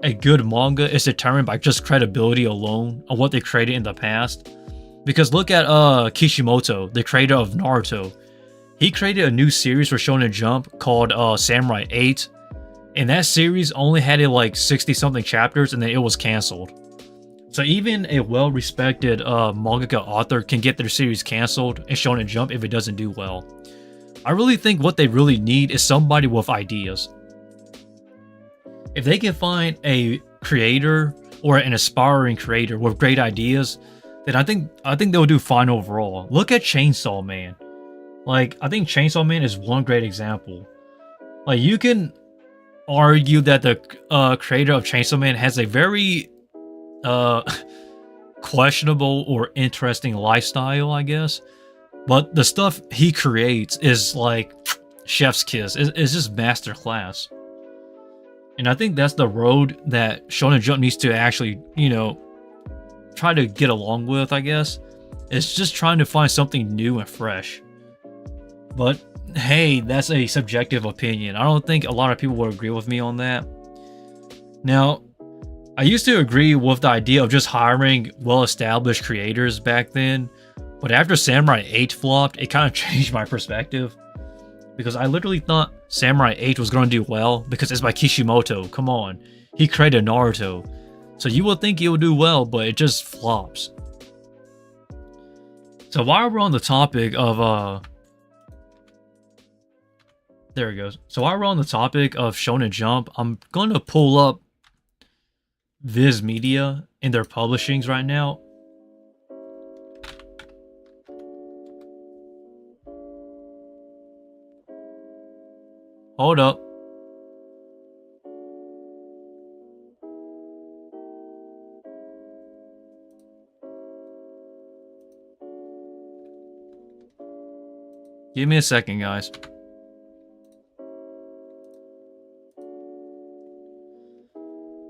Speaker 1: a good manga is determined by just credibility alone on what they created in the past. Because look at Kishimoto, the creator of Naruto. He created a new series for Shonen Jump called Samurai 8. And that series only had like 60-something chapters and then it was cancelled. So even a well-respected mangaka author can get their series canceled in Shonen Jump if it doesn't do well. I really think what they really need is somebody with ideas. If they can find a creator or an aspiring creator with great ideas, then I think they'll do fine overall. Look at Chainsaw Man. Like, I think Chainsaw Man is one great example. Like, you can argue that the creator of Chainsaw Man has a very questionable or interesting lifestyle, I guess. But the stuff he creates is like chef's kiss. It's just masterclass. And I think that's the road that Shonen Jump needs to actually, try to get along with, I guess. It's just trying to find something new and fresh. But hey, that's a subjective opinion. I don't think a lot of people would agree with me on that. Now, I used to agree with the idea of just hiring well-established creators back then. But after Samurai 8 flopped, it kind of changed my perspective. Because I literally thought Samurai 8 was going to do well because it's by Kishimoto. Come on. He created Naruto. So you would think it would do well, but it just flops. So while we're on the topic of there it goes. So while we're on the topic of Shonen Jump, I'm going to pull up Viz Media in their publishings right now. Hold up. Give me a second, guys.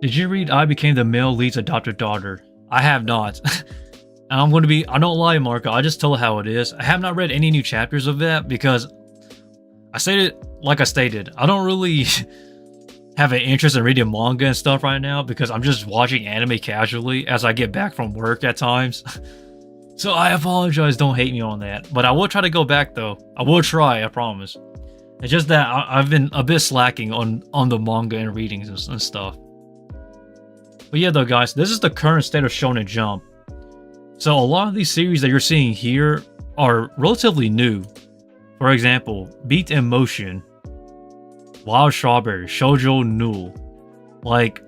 Speaker 1: Did you read I Became the Male Lead's Adopted Daughter? I have not. And I don't lie, Marco, I just tell it how it is. I have not read any new chapters of that because I stated, I don't really have an interest in reading manga and stuff right now because I'm just watching anime casually as I get back from work at times. So I apologize, don't hate me on that. But I will try to go back though. I will try, I promise. It's just that I've been a bit slacking on the manga and readings and stuff. But yeah though guys, this is the current state of Shonen Jump. So a lot of these series that you're seeing here are relatively new. For example, Beat in Motion, Wild Strawberry, Shoujo Null. Like,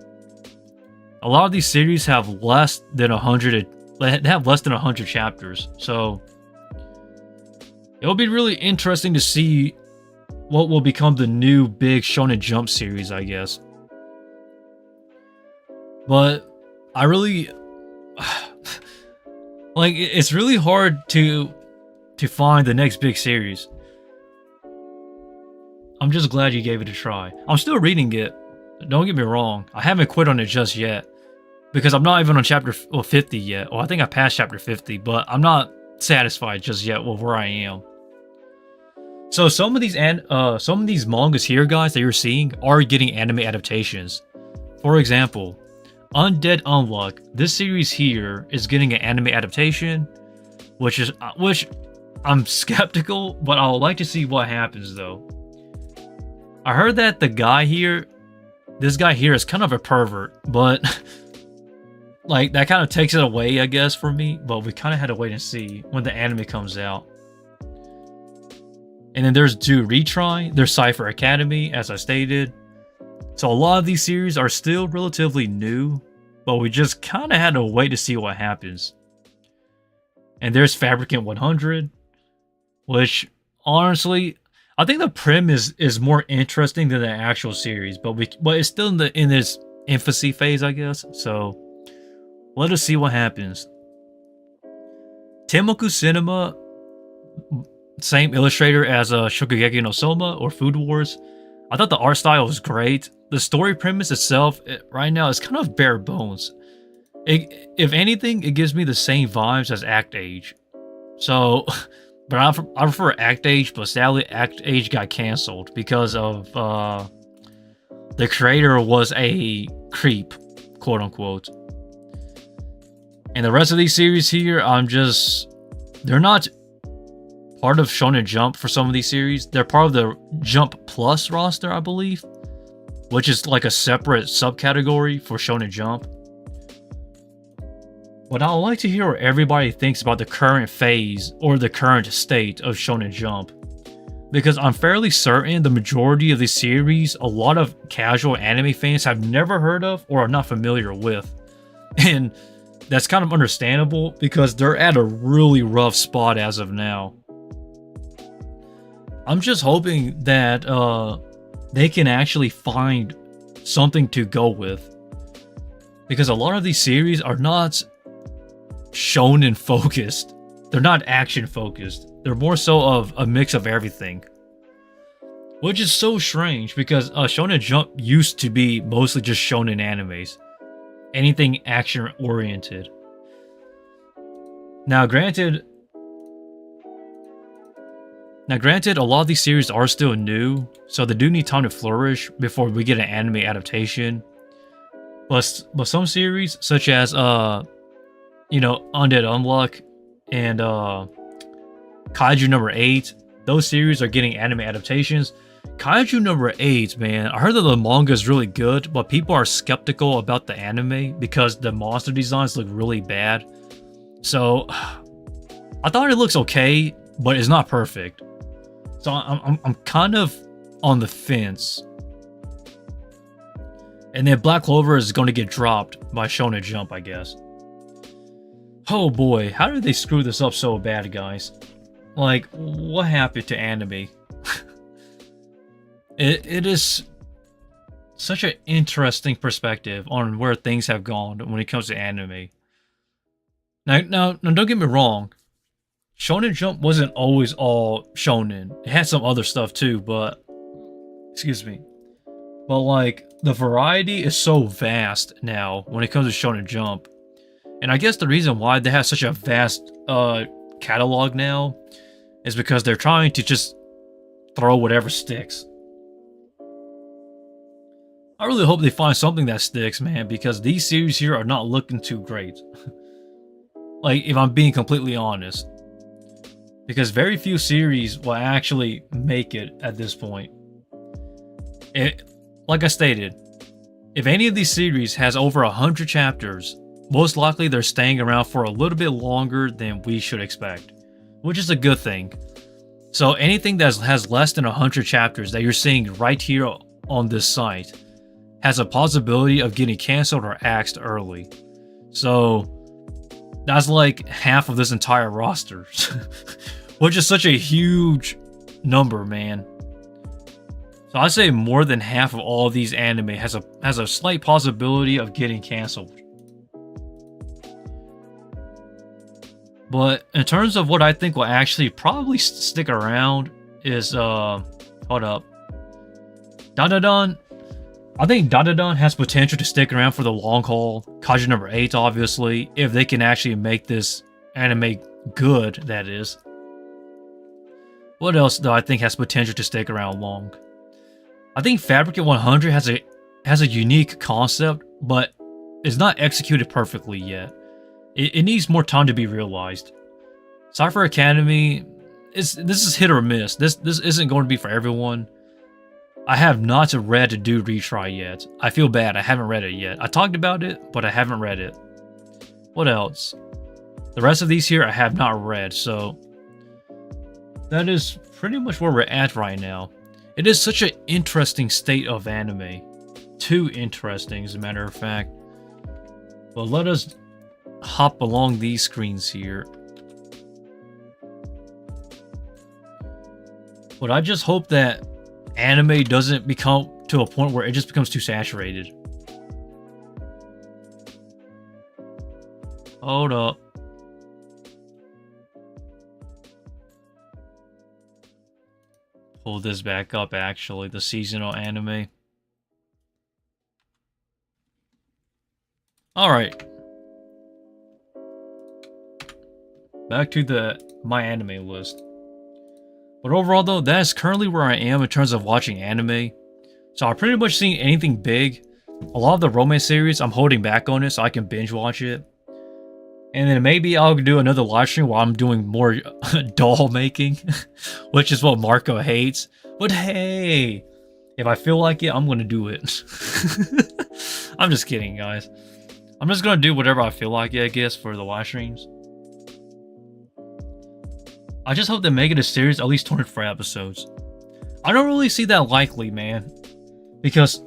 Speaker 1: a lot of these series have less than 100 chapters. So it'll be really interesting to see what will become the new big Shonen Jump series, I guess. But I really like it's really hard to find the next big series. I'm just glad you gave it a try. I'm still reading it. Don't get me wrong. I haven't quit on it just yet. Because I'm not even on chapter 50 yet. Well, I think I passed chapter 50, but I'm not satisfied just yet with where I am. So some of these mangas here, guys, that you're seeing are getting anime adaptations. For example, Undead Unluck. This series here is getting an anime adaptation, which I'm skeptical, but I would like to see what happens though. I heard that this guy here is kind of a pervert, but like that kind of takes it away, I guess, for me. But we kind of had to wait and see when the anime comes out. And then there's Do Retry, there's Cypher Academy, as I stated. So a lot of these series are still relatively new, but we just kind of had to wait to see what happens. And there's Fabricant 100, which honestly, I think the premise is more interesting than the actual series, but it's still in this infancy phase, I guess. So let us see what happens. Temoku Cinema, same illustrator as Shokugeki no Soma or Food Wars. I thought the art style was great. The story premise itself, right now, is kind of bare bones. If anything, it gives me the same vibes as Act Age. So, but I prefer Act Age, but sadly Act Age got cancelled because of the creator was a creep, quote unquote. And the rest of these series here, they're not part of Shonen Jump for some of these series. They're part of the Jump Plus roster, I believe, which is like a separate subcategory for Shonen Jump. But I would like to hear what everybody thinks about the current phase or the current state of Shonen Jump. Because I'm fairly certain the majority of the series, a lot of casual anime fans have never heard of or are not familiar with. And that's kind of understandable because they're at a really rough spot as of now. I'm just hoping that they can actually find something to go with. Because a lot of these series are not shonen focused. They're not action focused. They're more so of a mix of everything. Which is so strange because Shonen Jump used to be mostly just shonen animes. Anything action oriented. Now granted, a lot of these series are still new, so they do need time to flourish before we get an anime adaptation. But some series, such as Undead Unluck and Kaiju number 8, those series are getting anime adaptations. Kaiju number 8, man, I heard that the manga is really good, but people are skeptical about the anime because the monster designs look really bad. So, I thought it looks okay, but it's not perfect. So I'm kind of on the fence. And then Black Clover is going to get dropped by Shonen Jump, I guess. Oh boy, how did they screw this up so bad, guys? Like, what happened to anime? It is such an interesting perspective on where things have gone when it comes to anime. Now, don't get me wrong. Shonen Jump wasn't always all shonen. It had some other stuff too, but... Excuse me. But like, the variety is so vast now when it comes to Shonen Jump. And I guess the reason why they have such a vast catalog now is because they're trying to just throw whatever sticks. I really hope they find something that sticks, man, because these series here are not looking too great. Like, if I'm being completely honest. Because very few series will actually make it at this point. Like I stated, if any of these series has over 100 chapters, most likely they're staying around for a little bit longer than we should expect, which is a good thing. So anything that has less than 100 chapters that you're seeing right here on this site has a possibility of getting canceled or axed early. So that's like half of this entire roster, which is such a huge number, man. So I'd say more than half of all of these anime has a slight possibility of getting canceled. But in terms of what I think will actually probably stick around is hold up. Zatsudan. I think Zatsudan has potential to stick around for the long haul. Kaiju number 8, obviously, if they can actually make this anime good, that is. What else do I think has potential to stick around long? I think Fabricate 100 has a unique concept, but it's not executed perfectly yet. It needs more time to be realized. Cypher Academy, this is hit or miss. This isn't going to be for everyone. I have not read to do retry yet. I feel bad, I haven't read it yet. I talked about it, but I haven't read it. What else? The rest of these here I have not read, so that is pretty much where we're at right now. It is such an interesting state of anime. Too interesting, as a matter of fact. But let us hop along these screens here. But I just hope that anime doesn't become to a point where it just becomes too saturated. Hold up. Pull this back up, actually, the seasonal anime. Alright. Back to my anime list. But overall though, that is currently where I am in terms of watching anime. So I've pretty much seen anything big. A lot of the romance series, I'm holding back on it so I can binge watch it. And then maybe I'll do another live stream while I'm doing more doll making. Which is what Marco hates. But hey, if I feel like it, I'm gonna do it. I'm just kidding, guys. I'm just gonna do whatever I feel like, I guess, for the live streams. I just hope they make it a series at least 24 episodes. I don't really see that likely, man. Because,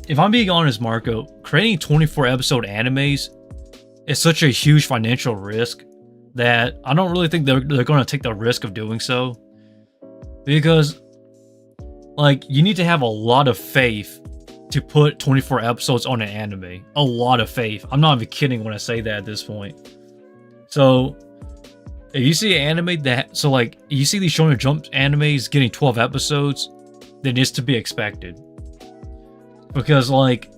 Speaker 1: if I'm being honest, Marco, creating 24 episode animes is such a huge financial risk that I don't really think they're going to take the risk of doing so. Because, like, you need to have a lot of faith to put 24 episodes on an anime. A lot of faith. I'm not even kidding when I say that at this point. So, if you see an anime that... So, like, you see these Shonen Jump animes getting 12 episodes, then it's to be expected. Because, like,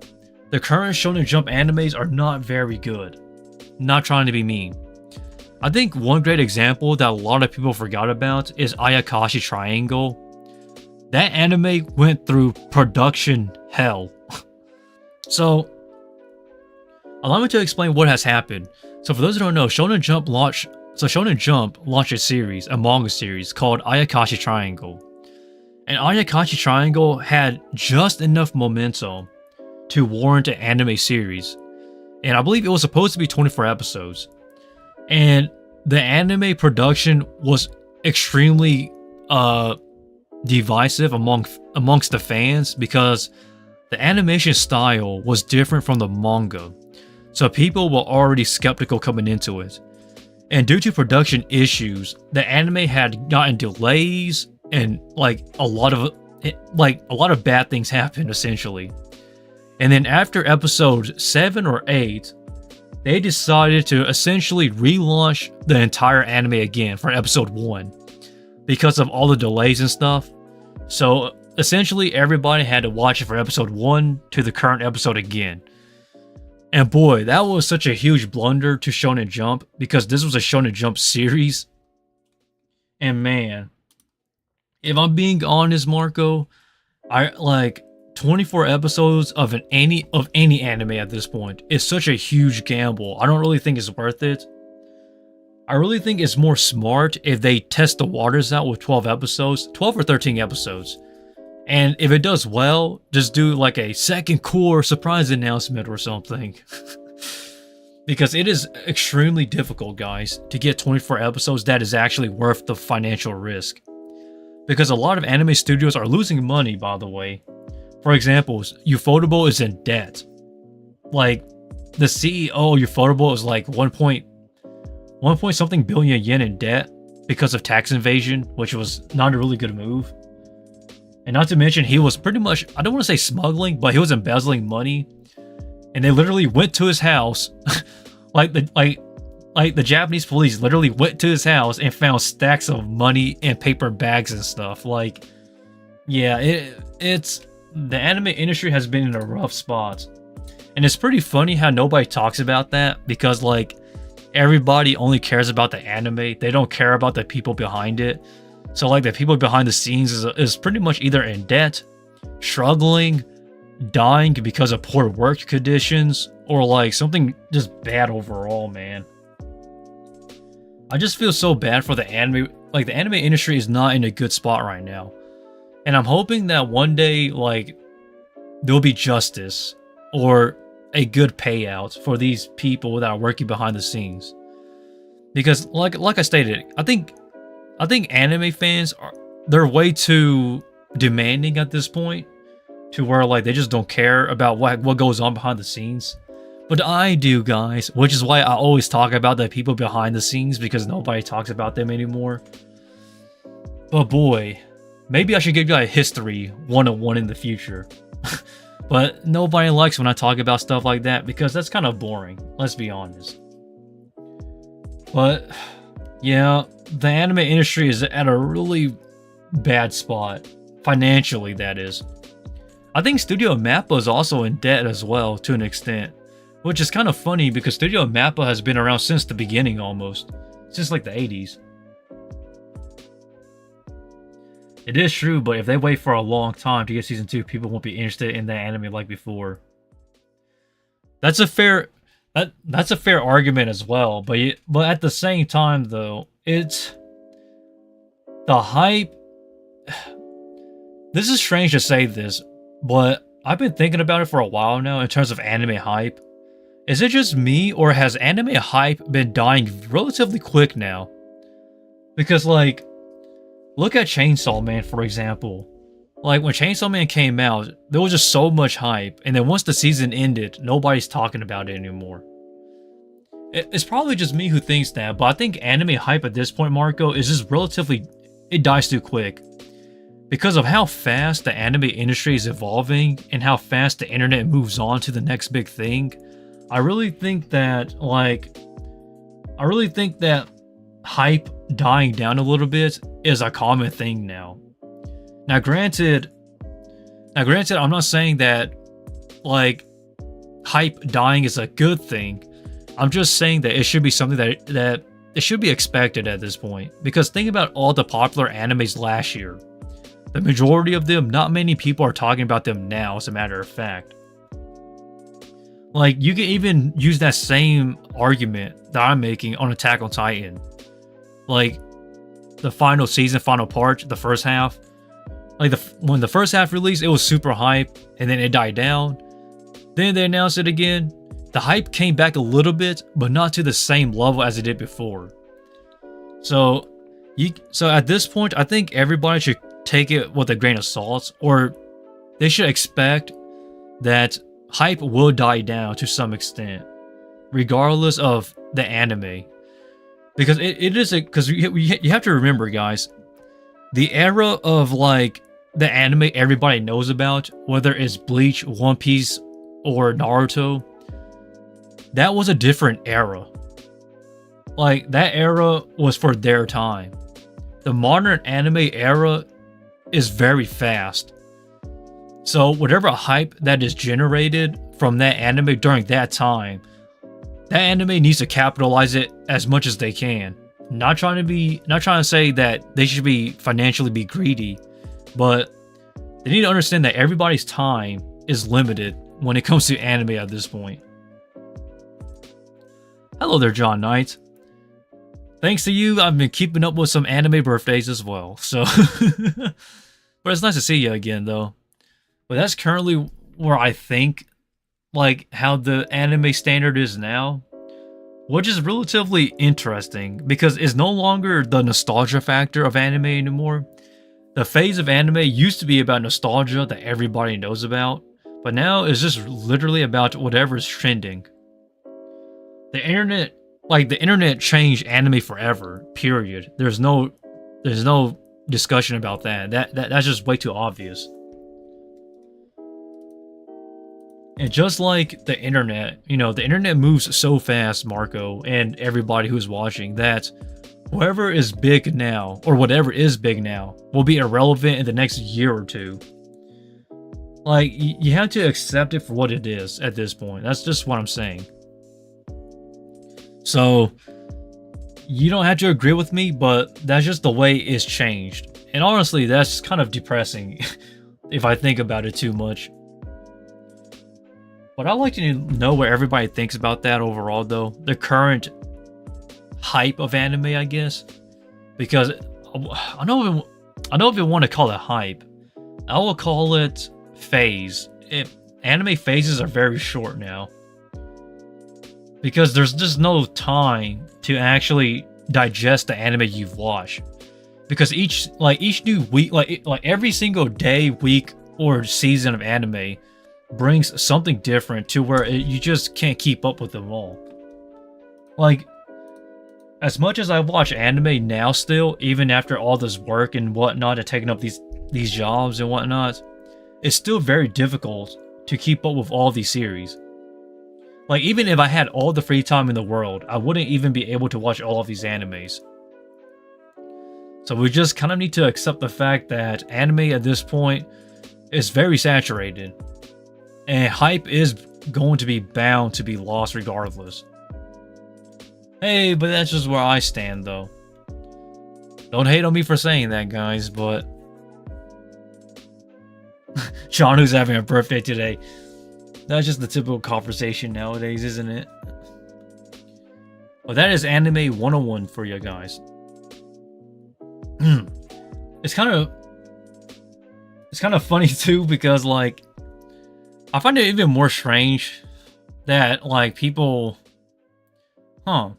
Speaker 1: the current Shonen Jump animes are not very good. Not trying to be mean. I think one great example that a lot of people forgot about is Ayakashi Triangle. That anime went through production hell. So, allow me to explain what has happened. So for those who don't know, Shonen Jump launched a series, a manga series called Ayakashi Triangle. And Ayakashi Triangle had just enough momentum to warrant an anime series. And I believe it was supposed to be 24 episodes. And the anime production was extremely divisive amongst the fans because the animation style was different from the manga. So people were already skeptical coming into it. And due to production issues, the anime had gotten delays and a lot of bad things happened essentially. And then after episode 7 or 8, they decided to essentially relaunch the entire anime again for episode 1 because of all the delays and stuff. So essentially everybody had to watch it for episode 1 to the current episode again. And boy, that was such a huge blunder to Shonen Jump because this was a Shonen Jump series. And man, if I'm being honest, Marco, 24 episodes of any anime at this point is such a huge gamble. I don't really think it's worth it. I really think it's more smart if they test the waters out with 12 episodes, 12 or 13 episodes. And if it does well, just do like a second core surprise announcement or something. Because it is extremely difficult, guys, to get 24 episodes that is actually worth the financial risk. Because a lot of anime studios are losing money, by the way. For example, Ufotable is in debt. Like, the CEO of Ufotable is like 1 point something billion yen in debt because of tax evasion, which was not a really good move. And not to mention, he was pretty much, I don't want to say smuggling, but he was embezzling money. And they literally went to his house. like the Japanese police literally went to his house and found stacks of money in paper bags and stuff. Like, yeah, it's the anime industry has been in a rough spot. And it's pretty funny how nobody talks about that because like everybody only cares about the anime. They don't care about the people behind it. So like the people behind the scenes is pretty much either in debt, struggling, dying because of poor work conditions, or like something just bad overall, man. I just feel so bad for the anime. Like the anime industry is not in a good spot right now. And I'm hoping that one day like there'll be justice or a good payout for these people that are working behind the scenes. Because like I stated, I think anime fans they're way too demanding at this point to where like they just don't care about what goes on behind the scenes. But I do, guys, which is why I always talk about the people behind the scenes because nobody talks about them anymore. But boy, maybe I should give you a history 101 in the future. But nobody likes when I talk about stuff like that because that's kind of boring, let's be honest. But yeah, the anime industry is at a really bad spot. Financially, that is. I think Studio Mappa is also in debt as well, to an extent. Which is kind of funny because Studio Mappa has been around since the beginning almost. Since like the 80s. It is true, but if they wait for a long time to get season 2, people won't be interested in that anime like before. That's a fair argument as well, but at the same time though, it's the hype. This is strange to say this, but I've been thinking about it for a while now in terms of anime hype. Is it just me, or has anime hype been dying relatively quick now? Because, like, look at Chainsaw Man, for example. Like, when Chainsaw Man came out, there was just so much hype, and then once the season ended, nobody's talking about it anymore. It's probably just me who thinks that, but I think anime hype at this point, Marco, is just relatively... it dies too quick. Because of how fast the anime industry is evolving, and how fast the internet moves on to the next big thing, I really think that, hype dying down a little bit is a common thing now. Now granted, I'm not saying that, like, hype dying is a good thing. I'm just saying that it should be something that it should be expected at this point. Because think about all the popular animes last year. The majority of them, not many people are talking about them now, as a matter of fact. Like, you can even use that same argument that I'm making on Attack on Titan. Like, the final season, final part, the first half. Like, when the first half released, it was super hype, and then it died down. Then they announced it again. The hype came back a little bit, but not to the same level as it did before. So at this point, I think everybody should take it with a grain of salt, or they should expect that hype will die down to some extent, regardless of the anime. Because because you have to remember, guys, the era of, like, the anime everybody knows about, whether it's Bleach, One Piece, or Naruto, that was a different era. Like, that era was for their time. The modern anime era is very fast. So whatever hype that is generated from that anime during that time, that anime needs to capitalize it as much as they can. Not trying to say that they should be financially be greedy, but they need to understand that everybody's time is limited when it comes to anime at this point. Hello there, John Knight. Thanks to you, I've been keeping up with some anime birthdays as well, so... But it's nice to see you again, though. But that's currently where I think, like, how the anime standard is now. Which is relatively interesting, because it's no longer the nostalgia factor of anime anymore. The phase of anime used to be about nostalgia that everybody knows about, but now it's just literally about whatever's trending. The internet changed anime forever, period. There's no discussion about that. That's just way too obvious. And just like the internet, you know, the internet moves so fast, Marco, and everybody who's watching, that whoever is big now, or whatever is big now, will be irrelevant in the next year or two. Like, you have to accept it for what it is at this point. That's just what I'm saying. So, you don't have to agree with me, but that's just the way it's changed. And honestly, that's kind of depressing if I think about it too much. But I'd like to know what everybody thinks about that overall, though. The current hype of anime, I guess. Because I don't even want to call it hype. I will call it phase. Anime phases are very short now. Because there's just no time to actually digest the anime you've watched. Because each new week, like every single day, week, or season of anime brings something different to where you just can't keep up with them all. Like, as much as I watch anime now still, even after all this work and whatnot and taking up these jobs and whatnot, it's still very difficult to keep up with all these series. Like, even if I had all the free time in the world, I wouldn't even be able to watch all of these animes. So we just kind of need to accept the fact that anime at this point is very saturated. And hype is going to be bound to be lost regardless. Hey, but that's just where I stand, though. Don't hate on me for saying that, guys, but... John, who's having a birthday today. That's just the typical conversation nowadays, isn't it? Well, that is Anime 101 for you guys. It's kind of funny, too, because, like... I find it even more strange that like people, huh?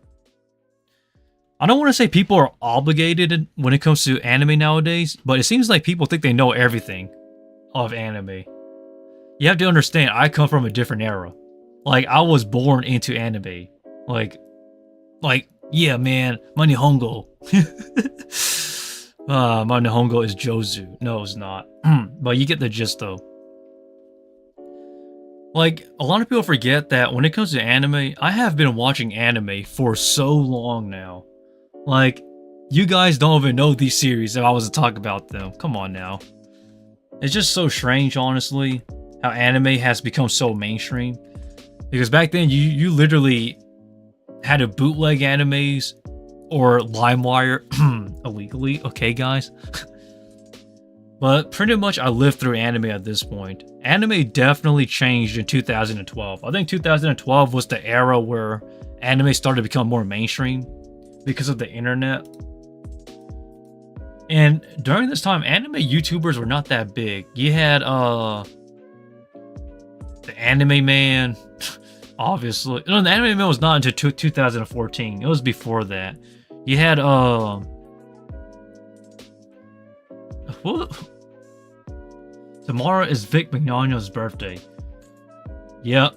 Speaker 1: I don't want to say people are obligated when it comes to anime nowadays, but it seems like people think they know everything of anime. You have to understand, I come from a different era. Like, I was born into anime. Like, yeah, man, my Nihongo. My Nihongo is Jozu. No, it's not. But you get the gist, though. Like, a lot of people forget that when it comes to anime, I have been watching anime for so long now. Like, you guys don't even know these series if I was to talk about them. Come on now. It's just so strange, honestly, how anime has become so mainstream. Because back then, you literally had to bootleg animes or LimeWire illegally. Okay, guys. But pretty much I lived through anime at this point. Anime definitely changed in 2012. I think 2012 was the era where anime started to become more mainstream because of the internet. And during this time, anime YouTubers were not that big. You had the Anime Man, obviously. No, the Anime Man was not until 2014. It was before that. You had what? Tomorrow is Vic Mignogno's birthday. Yep.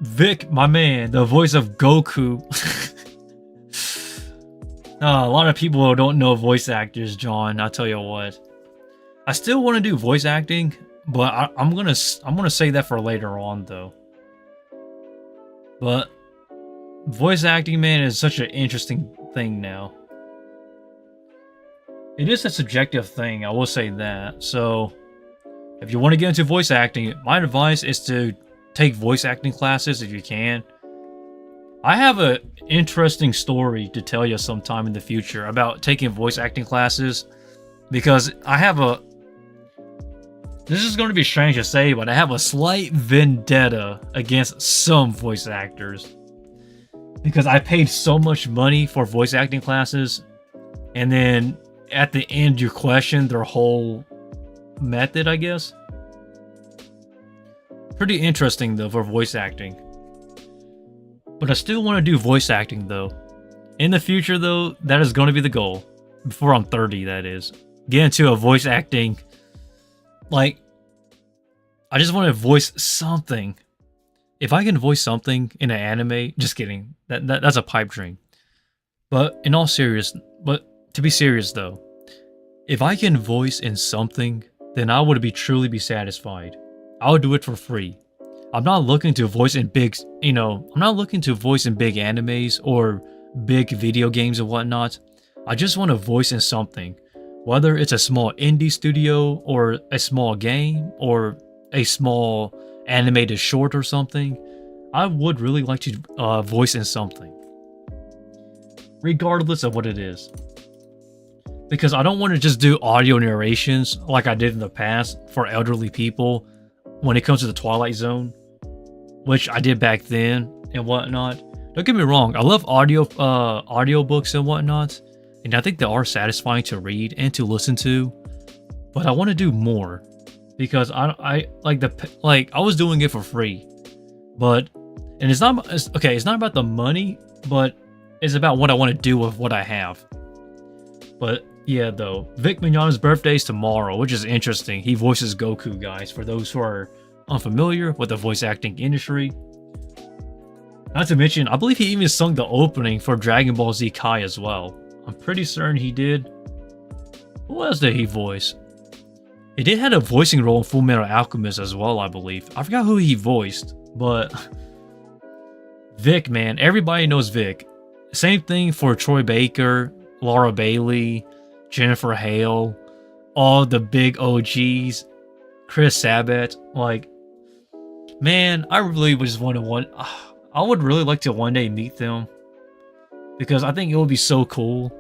Speaker 1: Vic, my man, the voice of Goku. A lot of people don't know voice actors, John. I'll tell you what. I still want to do voice acting, but I'm gonna say that for later on, though. But voice acting, man, is such an interesting thing now. It is a subjective thing, I will say that. So, if you want to get into voice acting, my advice is to take voice acting classes if you can. I have an interesting story to tell you sometime in the future about taking voice acting classes, because I have a... This is going to be strange to say, but I have a slight vendetta against some voice actors. Because I paid so much money for voice acting classes, and then at the end you question their whole method, I guess. Pretty interesting, though, for voice acting. But I still want to do voice acting, though. In the future, though, that is going to be the goal. Before I'm 30, that is. Get into a voice acting... Like, I just want to voice something. If I can voice something in an anime... Just kidding. That's a pipe dream. But in all seriousness... But to be serious, though. If I can voice in something, then I would truly be satisfied. I would do it for free. I'm not looking to voice in big, I'm not looking to voice in big animes or big video games and whatnot. I just want to voice in something. Whether it's a small indie studio or a small game or a small animated short or something, I would really like to voice in something. Regardless of what it is. Because I don't want to just do audio narrations like I did in the past for elderly people when it comes to the Twilight Zone, which I did back then and whatnot. Don't get me wrong, I love audiobooks and whatnot, and I think they are satisfying to read and to listen to. But I want to do more because I was doing it for free, and it's not about the money, but it's about what I want to do with what I have. But yeah, though, Vic Mignogna's birthday is tomorrow, which is interesting. He voices Goku, guys, for those who are unfamiliar with the voice acting industry. Not to mention, I believe he even sung the opening for Dragon Ball Z Kai as well. I'm pretty certain he did. Who else did he voice? He did have a voicing role in Fullmetal Alchemist as well, I believe. I forgot who he voiced, but... Vic, man. Everybody knows Vic. Same thing for Troy Baker, Laura Bailey, Jennifer Hale, all the big OGs, Chris Sabat. Like, man, I really just I would really like to one day meet them, because I think it would be so cool.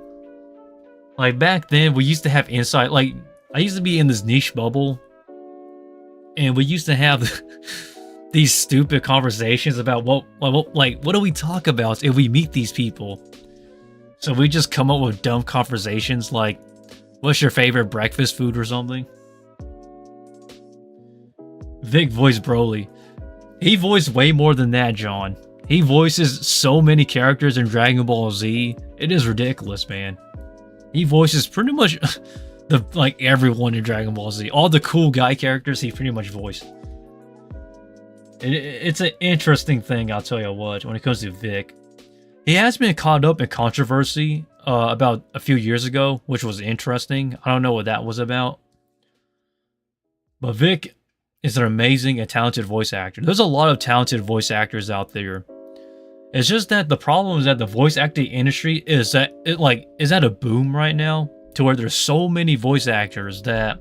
Speaker 1: Like, back then, we used to have insight. Like, I used to be in this niche bubble, and we used to have these stupid conversations about what do we talk about if we meet these people. So we just come up with dumb conversations like, what's your favorite breakfast food or something? Vic voiced Broly. He voiced way more than that, John. He voices so many characters in Dragon Ball Z. It is ridiculous, man. He voices pretty much like everyone in Dragon Ball Z. All the cool guy characters he pretty much voiced. It's an interesting thing, I'll tell you what, when it comes to Vic. He has been caught up in controversy about a few years ago, which was interesting. I don't know what that was about. But Vic is an amazing and talented voice actor. There's a lot of talented voice actors out there. It's just that the problem is that the voice acting industry is that is at a boom right now, to where there's so many voice actors that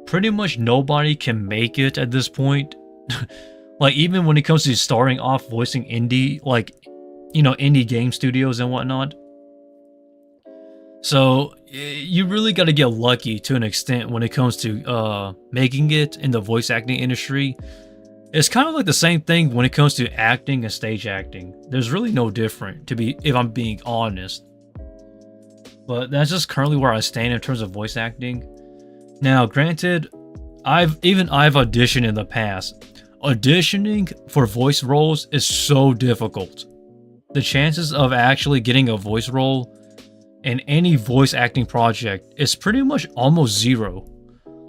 Speaker 1: pretty much nobody can make it at this point. Like, even when it comes to starting off voicing indie, indie game studios and whatnot. So you really got to get lucky to an extent when it comes to making it in the voice acting industry. It's kind of like the same thing when it comes to acting and stage acting. There's really no different, if I'm being honest. But that's just currently where I stand in terms of voice acting. Now, granted, I've auditioned in the past. Auditioning for voice roles is so difficult. The chances of actually getting a voice role in any voice acting project is pretty much almost zero.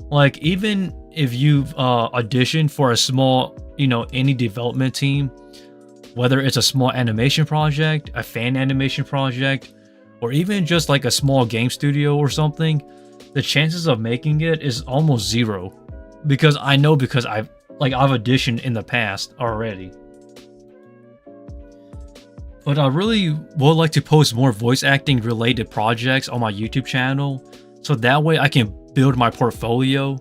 Speaker 1: Like, even if you've auditioned for a small, indie development team, whether it's a small animation project, a fan animation project, or even just like a small game studio or something, the chances of making it is almost zero. Because I've auditioned in the past already. But I really would like to post more voice acting related projects on my YouTube channel, so that way I can build my portfolio,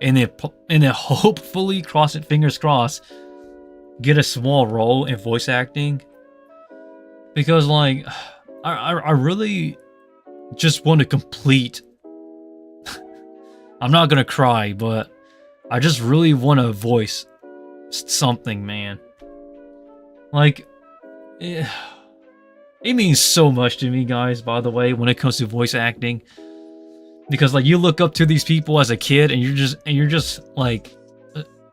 Speaker 1: and then hopefully, fingers crossed, get a small role in voice acting. Because I really just want to complete. I'm not gonna cry, but I just really want to voice something, man. It means so much to me, guys, by the way, when it comes to voice acting. Because you look up to these people as a kid, and you're just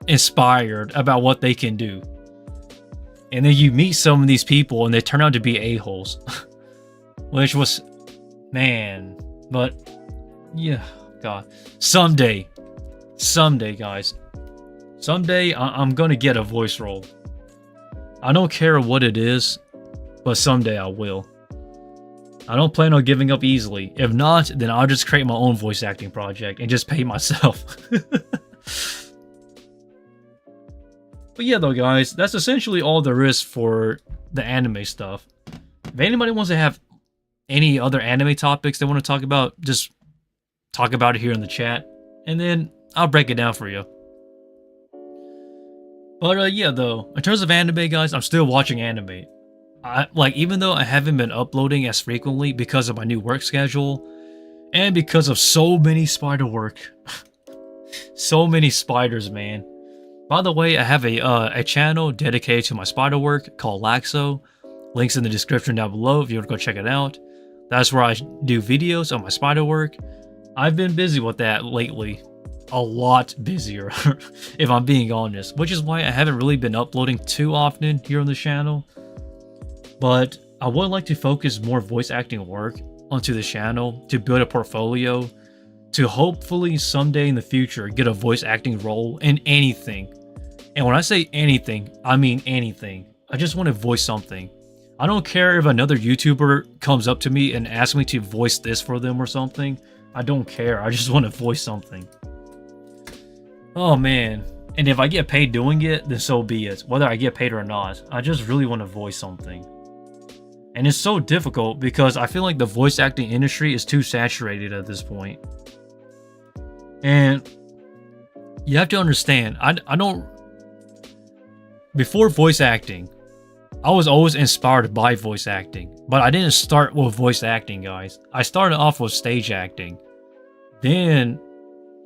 Speaker 1: inspired about what they can do. And then you meet some of these people and they turn out to be a-holes. Which was, man, but yeah, God. Someday, guys. Someday I'm gonna get a voice role. I don't care what it is, but someday I will. I don't plan on giving up easily. If not, then I'll just create my own voice acting project and just pay myself. But yeah, though, guys, that's essentially all there is for the anime stuff. If anybody wants to have any other anime topics they want to talk about, just talk about it here in the chat, and then I'll break it down for you. But yeah, though, in terms of anime, guys, I'm still watching anime. Even though I haven't been uploading as frequently because of my new work schedule, and because of so many spider work. So many spiders, man. By the way, I have a channel dedicated to my spider work called Laxo. Links in the description down below if you want to go check it out. That's where I do videos on my spider work. I've been busy with that lately. A lot busier, if I'm being honest. Which is why I haven't really been uploading too often here on the channel. But I would like to focus more voice acting work onto the channel to build a portfolio, to hopefully someday in the future get a voice acting role in anything. And when I say anything, I mean anything. I just want to voice something. I don't care if another YouTuber comes up to me and asks me to voice this for them or something. I don't care. I just want to voice something. Oh man. And if I get paid doing it, then so be it. Whether I get paid or not. I just really want to voice something. And it's so difficult because I feel like the voice acting industry is too saturated at this point. And you have to understand, I don't... Before voice acting, I was always inspired by voice acting. But I didn't start with voice acting, guys. I started off with stage acting. Then,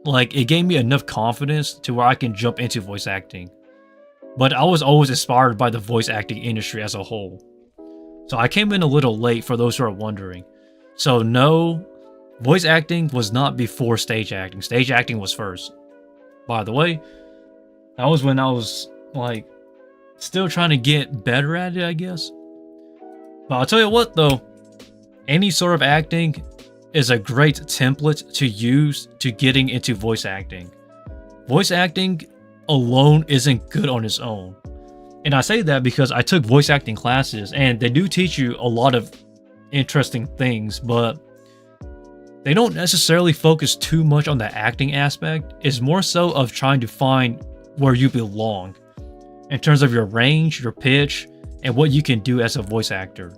Speaker 1: it gave me enough confidence to where I can jump into voice acting. But I was always inspired by the voice acting industry as a whole. So I came in a little late for those who are wondering. So no, voice acting was not before stage acting. Stage acting was first. By the way, that was when I was still trying to get better at it, I guess. But I'll tell you what though, any sort of acting is a great template to use to getting into voice acting. Voice acting alone isn't good on its own. And I say that because I took voice acting classes and they do teach you a lot of interesting things, but they don't necessarily focus too much on the acting aspect. It's more so of trying to find where you belong in terms of your range, your pitch, and what you can do as a voice actor.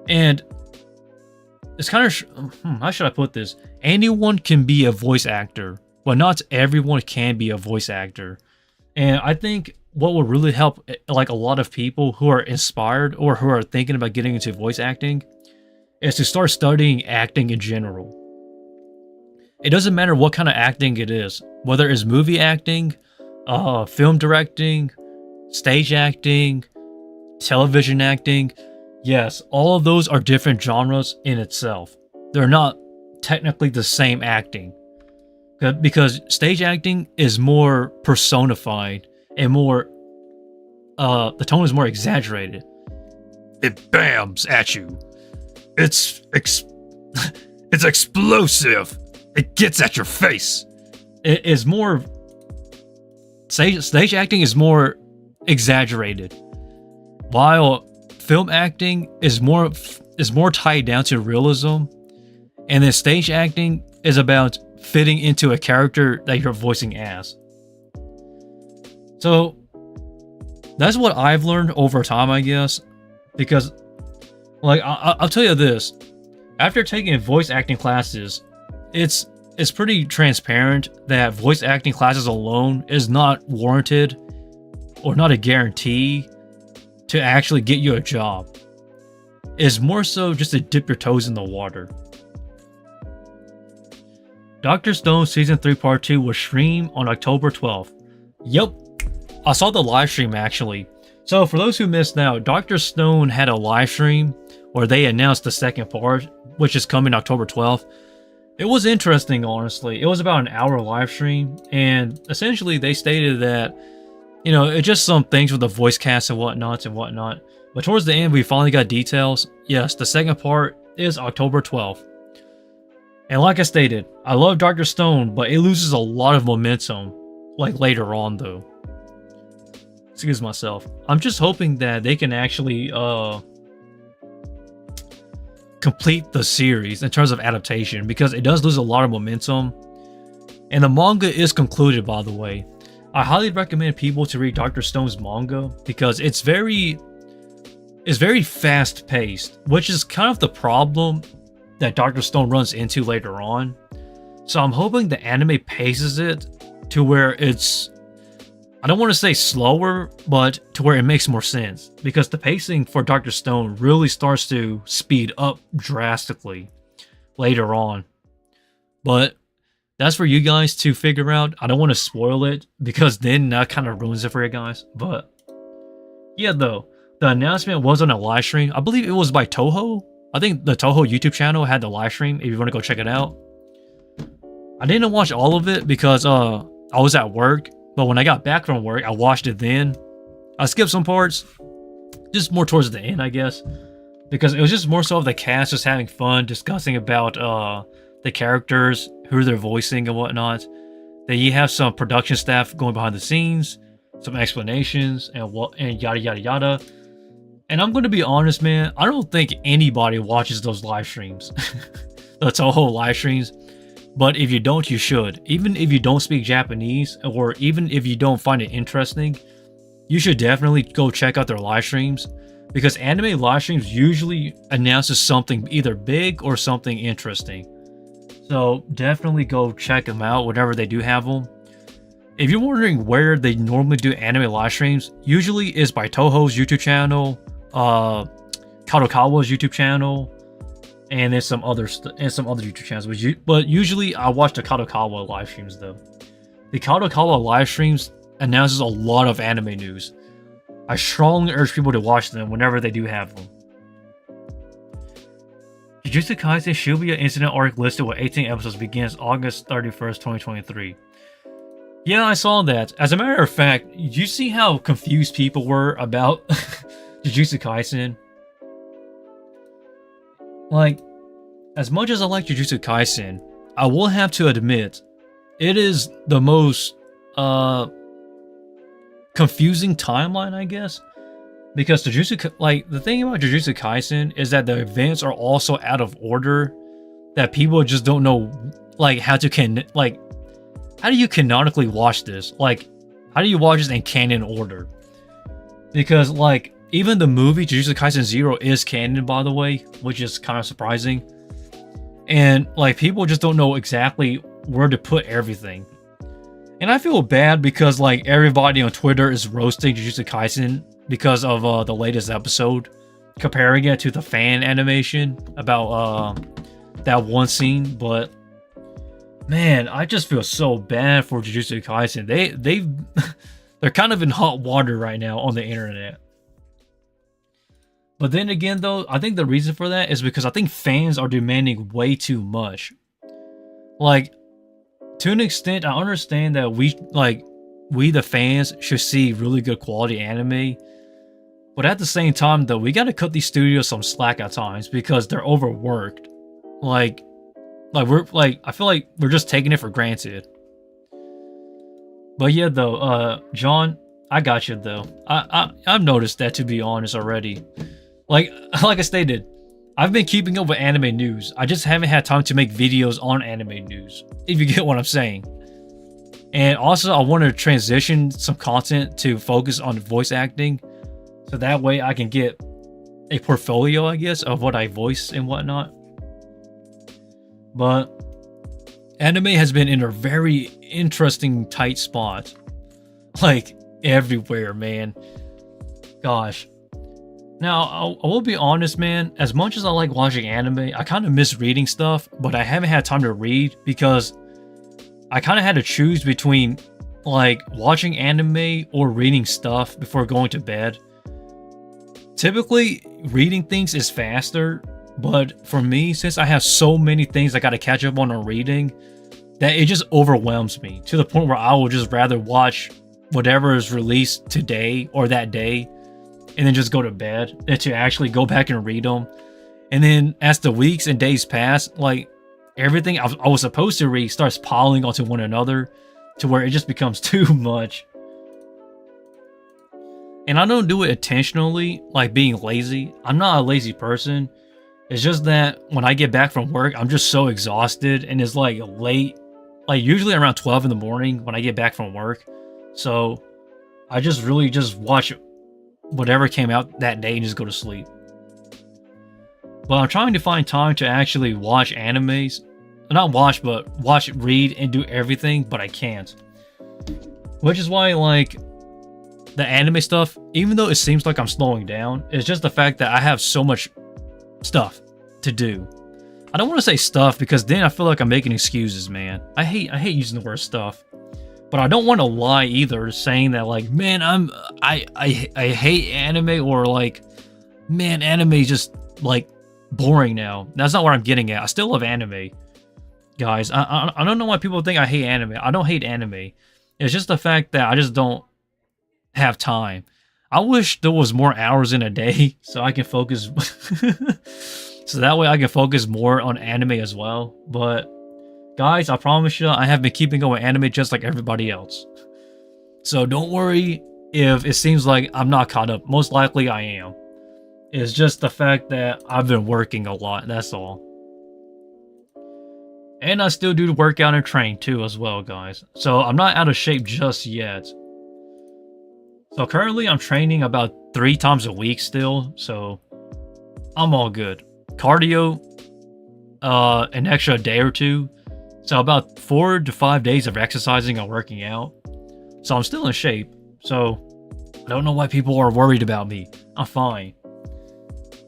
Speaker 1: And it's kind of, how should I put this? Anyone can be a voice actor, but not everyone can be a voice actor. And I think what will really help like a lot of people who are inspired or who are thinking about getting into voice acting is to start studying acting in general. It doesn't matter what kind of acting it is, whether it's movie acting, film directing, stage acting, television acting. Yes, all of those are different genres in itself. They're not technically the same acting. Because stage acting is more personified and more, the tone is more exaggerated. It bams at you. It's explosive. It gets at your face. It is more, stage acting is more exaggerated, while film acting is more tied down to realism, and then stage acting is about fitting into a character that you're voicing as. So that's what I've learned over time, I guess, because like I'll tell you this, after taking voice acting classes, it's pretty transparent that voice acting classes alone is not warranted or not a guarantee to actually get you a job. It's more so just to dip your toes in the water. Dr. Stone Season 3 Part 2 was streamed on October 12th. Yep, I saw the live stream actually. So for those who missed out, Dr. Stone had a live stream where they announced the second part, which is coming October 12th. It was interesting, honestly. It was about an hour live stream, and essentially they stated that, you know, it's just some things with the voice cast and whatnot. But towards the end, we finally got details. Yes, the second part is October 12th. And like I stated, I love Dr. Stone, but it loses a lot of momentum, like later on though. Excuse myself. I'm just hoping that they can actually complete the series in terms of adaptation, because it does lose a lot of momentum. And the manga is concluded, by the way. I highly recommend people to read Dr. Stone's manga because it's very fast paced, which is kind of the problem that Dr. Stone runs into later on. So I'm hoping the anime paces it to where it's, I don't want to say slower, but to where it makes more sense, because the pacing for Dr. Stone really starts to speed up drastically later on. But that's for you guys to figure out. I don't want to spoil it because then that kind of ruins it for you guys. But yeah, though, the announcement was on a live stream. I believe it was by Toho. I think the Toho YouTube channel had the live stream if you want to go check it out. I didn't watch all of it because I was at work, but when I got back from work, I watched it then. I skipped some parts, just more towards the end, I guess, because it was just more so of the cast just having fun, discussing about the characters, who they're voicing and whatnot. Then you have some production staff going behind the scenes, some explanations, and yada yada yada. And I'm going to be honest, man, I don't think anybody watches those live streams. The Toho live streams. But if you don't, you should. Even if you don't speak Japanese, or even if you don't find it interesting, you should definitely go check out their live streams. Because anime live streams usually announces something either big or something interesting. So definitely go check them out whenever they do have them. If you're wondering where they normally do anime live streams, usually is by Toho's YouTube channel, Kadokawa's YouTube channel, and then some other YouTube channels. But usually I watch the Kadokawa live streams though. The Kadokawa live streams announces a lot of anime news. I strongly urge people to watch them whenever they do have them. Jujutsu Kaisen Shibuya Incident Arc listed with 18 episodes begins August 31st, 2023. Yeah, I saw that. As a matter of fact, did you see how confused people were about Jujutsu Kaisen? Like, as much as I like Jujutsu Kaisen, I will have to admit, it is the most confusing timeline, I guess. Because the thing about Jujutsu Kaisen is that the events are also out of order, that people just don't know, like, how do you canonically watch this? Like, how do you watch this in canon order? Because, like, even the movie Jujutsu Kaisen 0 is canon, by the way, which is kind of surprising. And, like, people just don't know exactly where to put everything. And I feel bad because, like, everybody on Twitter is roasting Jujutsu Kaisen because of the latest episode, comparing it to the fan animation about that one scene. But man, I just feel so bad for Jujutsu Kaisen. They're kind of in hot water right now on the internet. But then again, though, I think the reason for that is because I think fans are demanding way too much. Like, to an extent, I understand that we the fans should see really good quality anime. But at the same time, though, we gotta cut these studios some slack at times because they're overworked. I feel like we're just taking it for granted. But yeah, though, John, I got you though. I've noticed that, to be honest, already. Like I stated, I've been keeping up with anime news. I just haven't had time to make videos on anime news, if you get what I'm saying. And also, I want to transition some content to focus on voice acting, so that way I can get a portfolio, I guess, of what I voice and whatnot. But anime has been in a very interesting tight spot. Like, everywhere, man. Gosh. Now, I will be honest, man. As much as I like watching anime, I kind of miss reading stuff, but I haven't had time to read because I kind of had to choose between, like, watching anime or reading stuff before going to bed. Typically, reading things is faster, but for me, since I have so many things I gotta catch up on reading, that it just overwhelms me to the point where I will just rather watch whatever is released today or that day and then just go to bed than to actually go back and read them. And then as the weeks and days pass, like, everything I was supposed to read starts piling onto one another to where it just becomes too much. And I don't do it intentionally, like being lazy. I'm not a lazy person. It's just that when I get back from work, I'm just so exhausted, and it's like late, like usually around 12 in the morning when I get back from work. So I just really just watch whatever came out that day and just go to sleep. But I'm trying to find time to actually watch animes. Not watch, but watch, read, and do everything, but I can't. Which is why, like, the anime stuff, even though it seems like I'm slowing down, it's just the fact that I have so much stuff to do. I don't want to say stuff because then I feel like I'm making excuses, man. I hate using the word stuff. But I don't want to lie either, saying that, like, man, I hate anime, or like, man, anime is just like boring now. That's not what I'm getting at. I still love anime, guys. I don't know why people think I hate anime. I don't hate anime. It's just the fact that I just don't have time. I wish there was more hours in a day so I can focus so that way I can focus more on anime as well. But guys, I promise you, I have been keeping up with anime just like everybody else. So don't worry if it seems like I'm not caught up. Most likely I am. It's just the fact that I've been working a lot, that's all. And I still do work out and train too as well, guys. So I'm not out of shape just yet. So currently I'm training about 3 times a week still, so I'm all good. Cardio, an extra day or 2. So about 4 to 5 days of exercising and working out. So I'm still in shape. So I don't know why people are worried about me. I'm fine.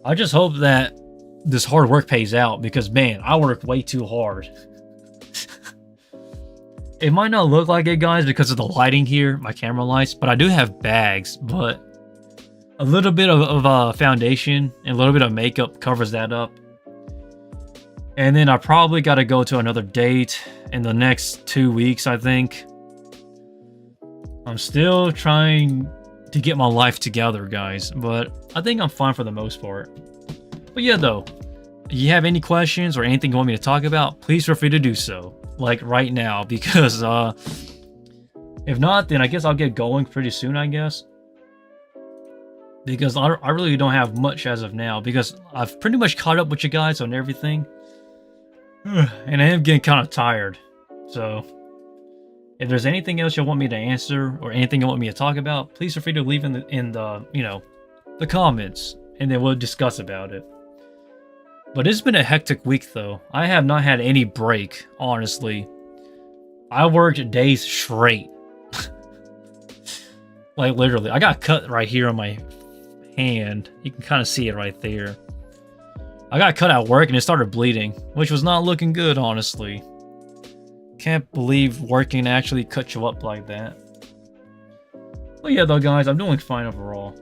Speaker 1: I just hope that this hard work pays out because, man, I work way too hard. It might not look like it, guys, because of the lighting here, my camera lights, but I do have bags, but a little bit of foundation and a little bit of makeup covers that up. And then I probably got to go to another date in the next 2 weeks, I think. I'm still trying to get my life together, guys, but I think I'm fine for the most part. But yeah, though, you have any questions or anything you want me to talk about, please feel free to do so. Like right now, because if not, then I guess I'll get going pretty soon, I guess. Because I really don't have much as of now, because I've pretty much caught up with you guys on everything. And I am getting kind of tired. So, if there's anything else you want me to answer, or anything you want me to talk about, please feel free to leave in the you know, the comments, and then we'll discuss about it. But it's been a hectic week, though. I have not had any break, honestly. I worked days straight. Like, literally. I got cut right here on my hand. You can kind of see it right there. I got cut at work and it started bleeding, which was not looking good, honestly. Can't believe working actually cut you up like that. But yeah, though, guys, I'm doing fine overall.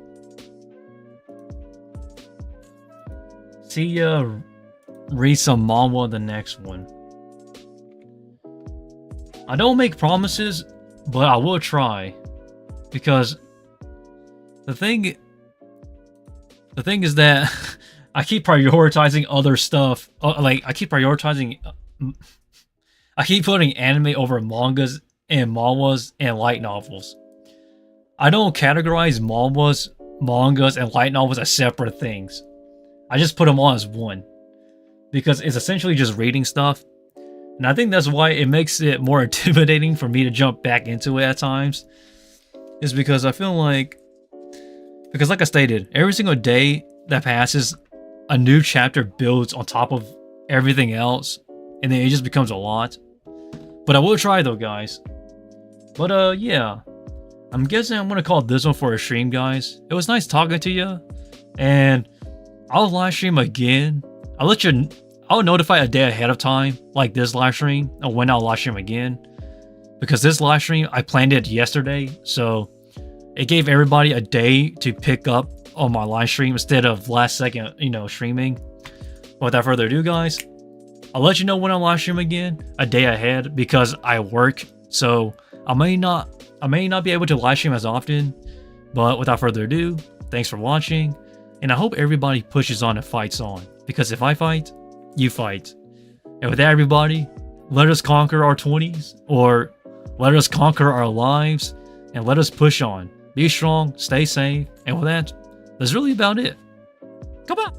Speaker 1: See ya. Read some manga the next one. I don't make promises, but I will try. Because the thing is that I keep prioritizing other stuff. Like, I keep prioritizing... I keep putting anime over mangas and manhwas and light novels. I don't categorize mangas, and light novels as separate things. I just put them all as one. Because it's essentially just reading stuff. And I think that's why it makes it more intimidating for me to jump back into it at times. Is because I feel like... Because like I stated, every single day that passes, a new chapter builds on top of everything else. And then it just becomes a lot. But I will try though, guys. But yeah. I'm guessing I'm gonna call this one for a stream, guys. It was nice talking to you. And I'll live stream again. I'll notify a day ahead of time, like this live stream, or when I'll live stream again. Because this live stream, I planned it yesterday, so it gave everybody a day to pick up on my live stream instead of last second, streaming. But without further ado, guys, I'll let you know when I live stream again, a day ahead, because I work, so I may not be able to live stream as often. But without further ado, thanks for watching, and I hope everybody pushes on and fights on. Because if I fight, you fight. And with that, everybody, let us conquer our 20s, or let us conquer our lives, and let us push on. Be strong, stay safe, and with that, that's really about it. Come on!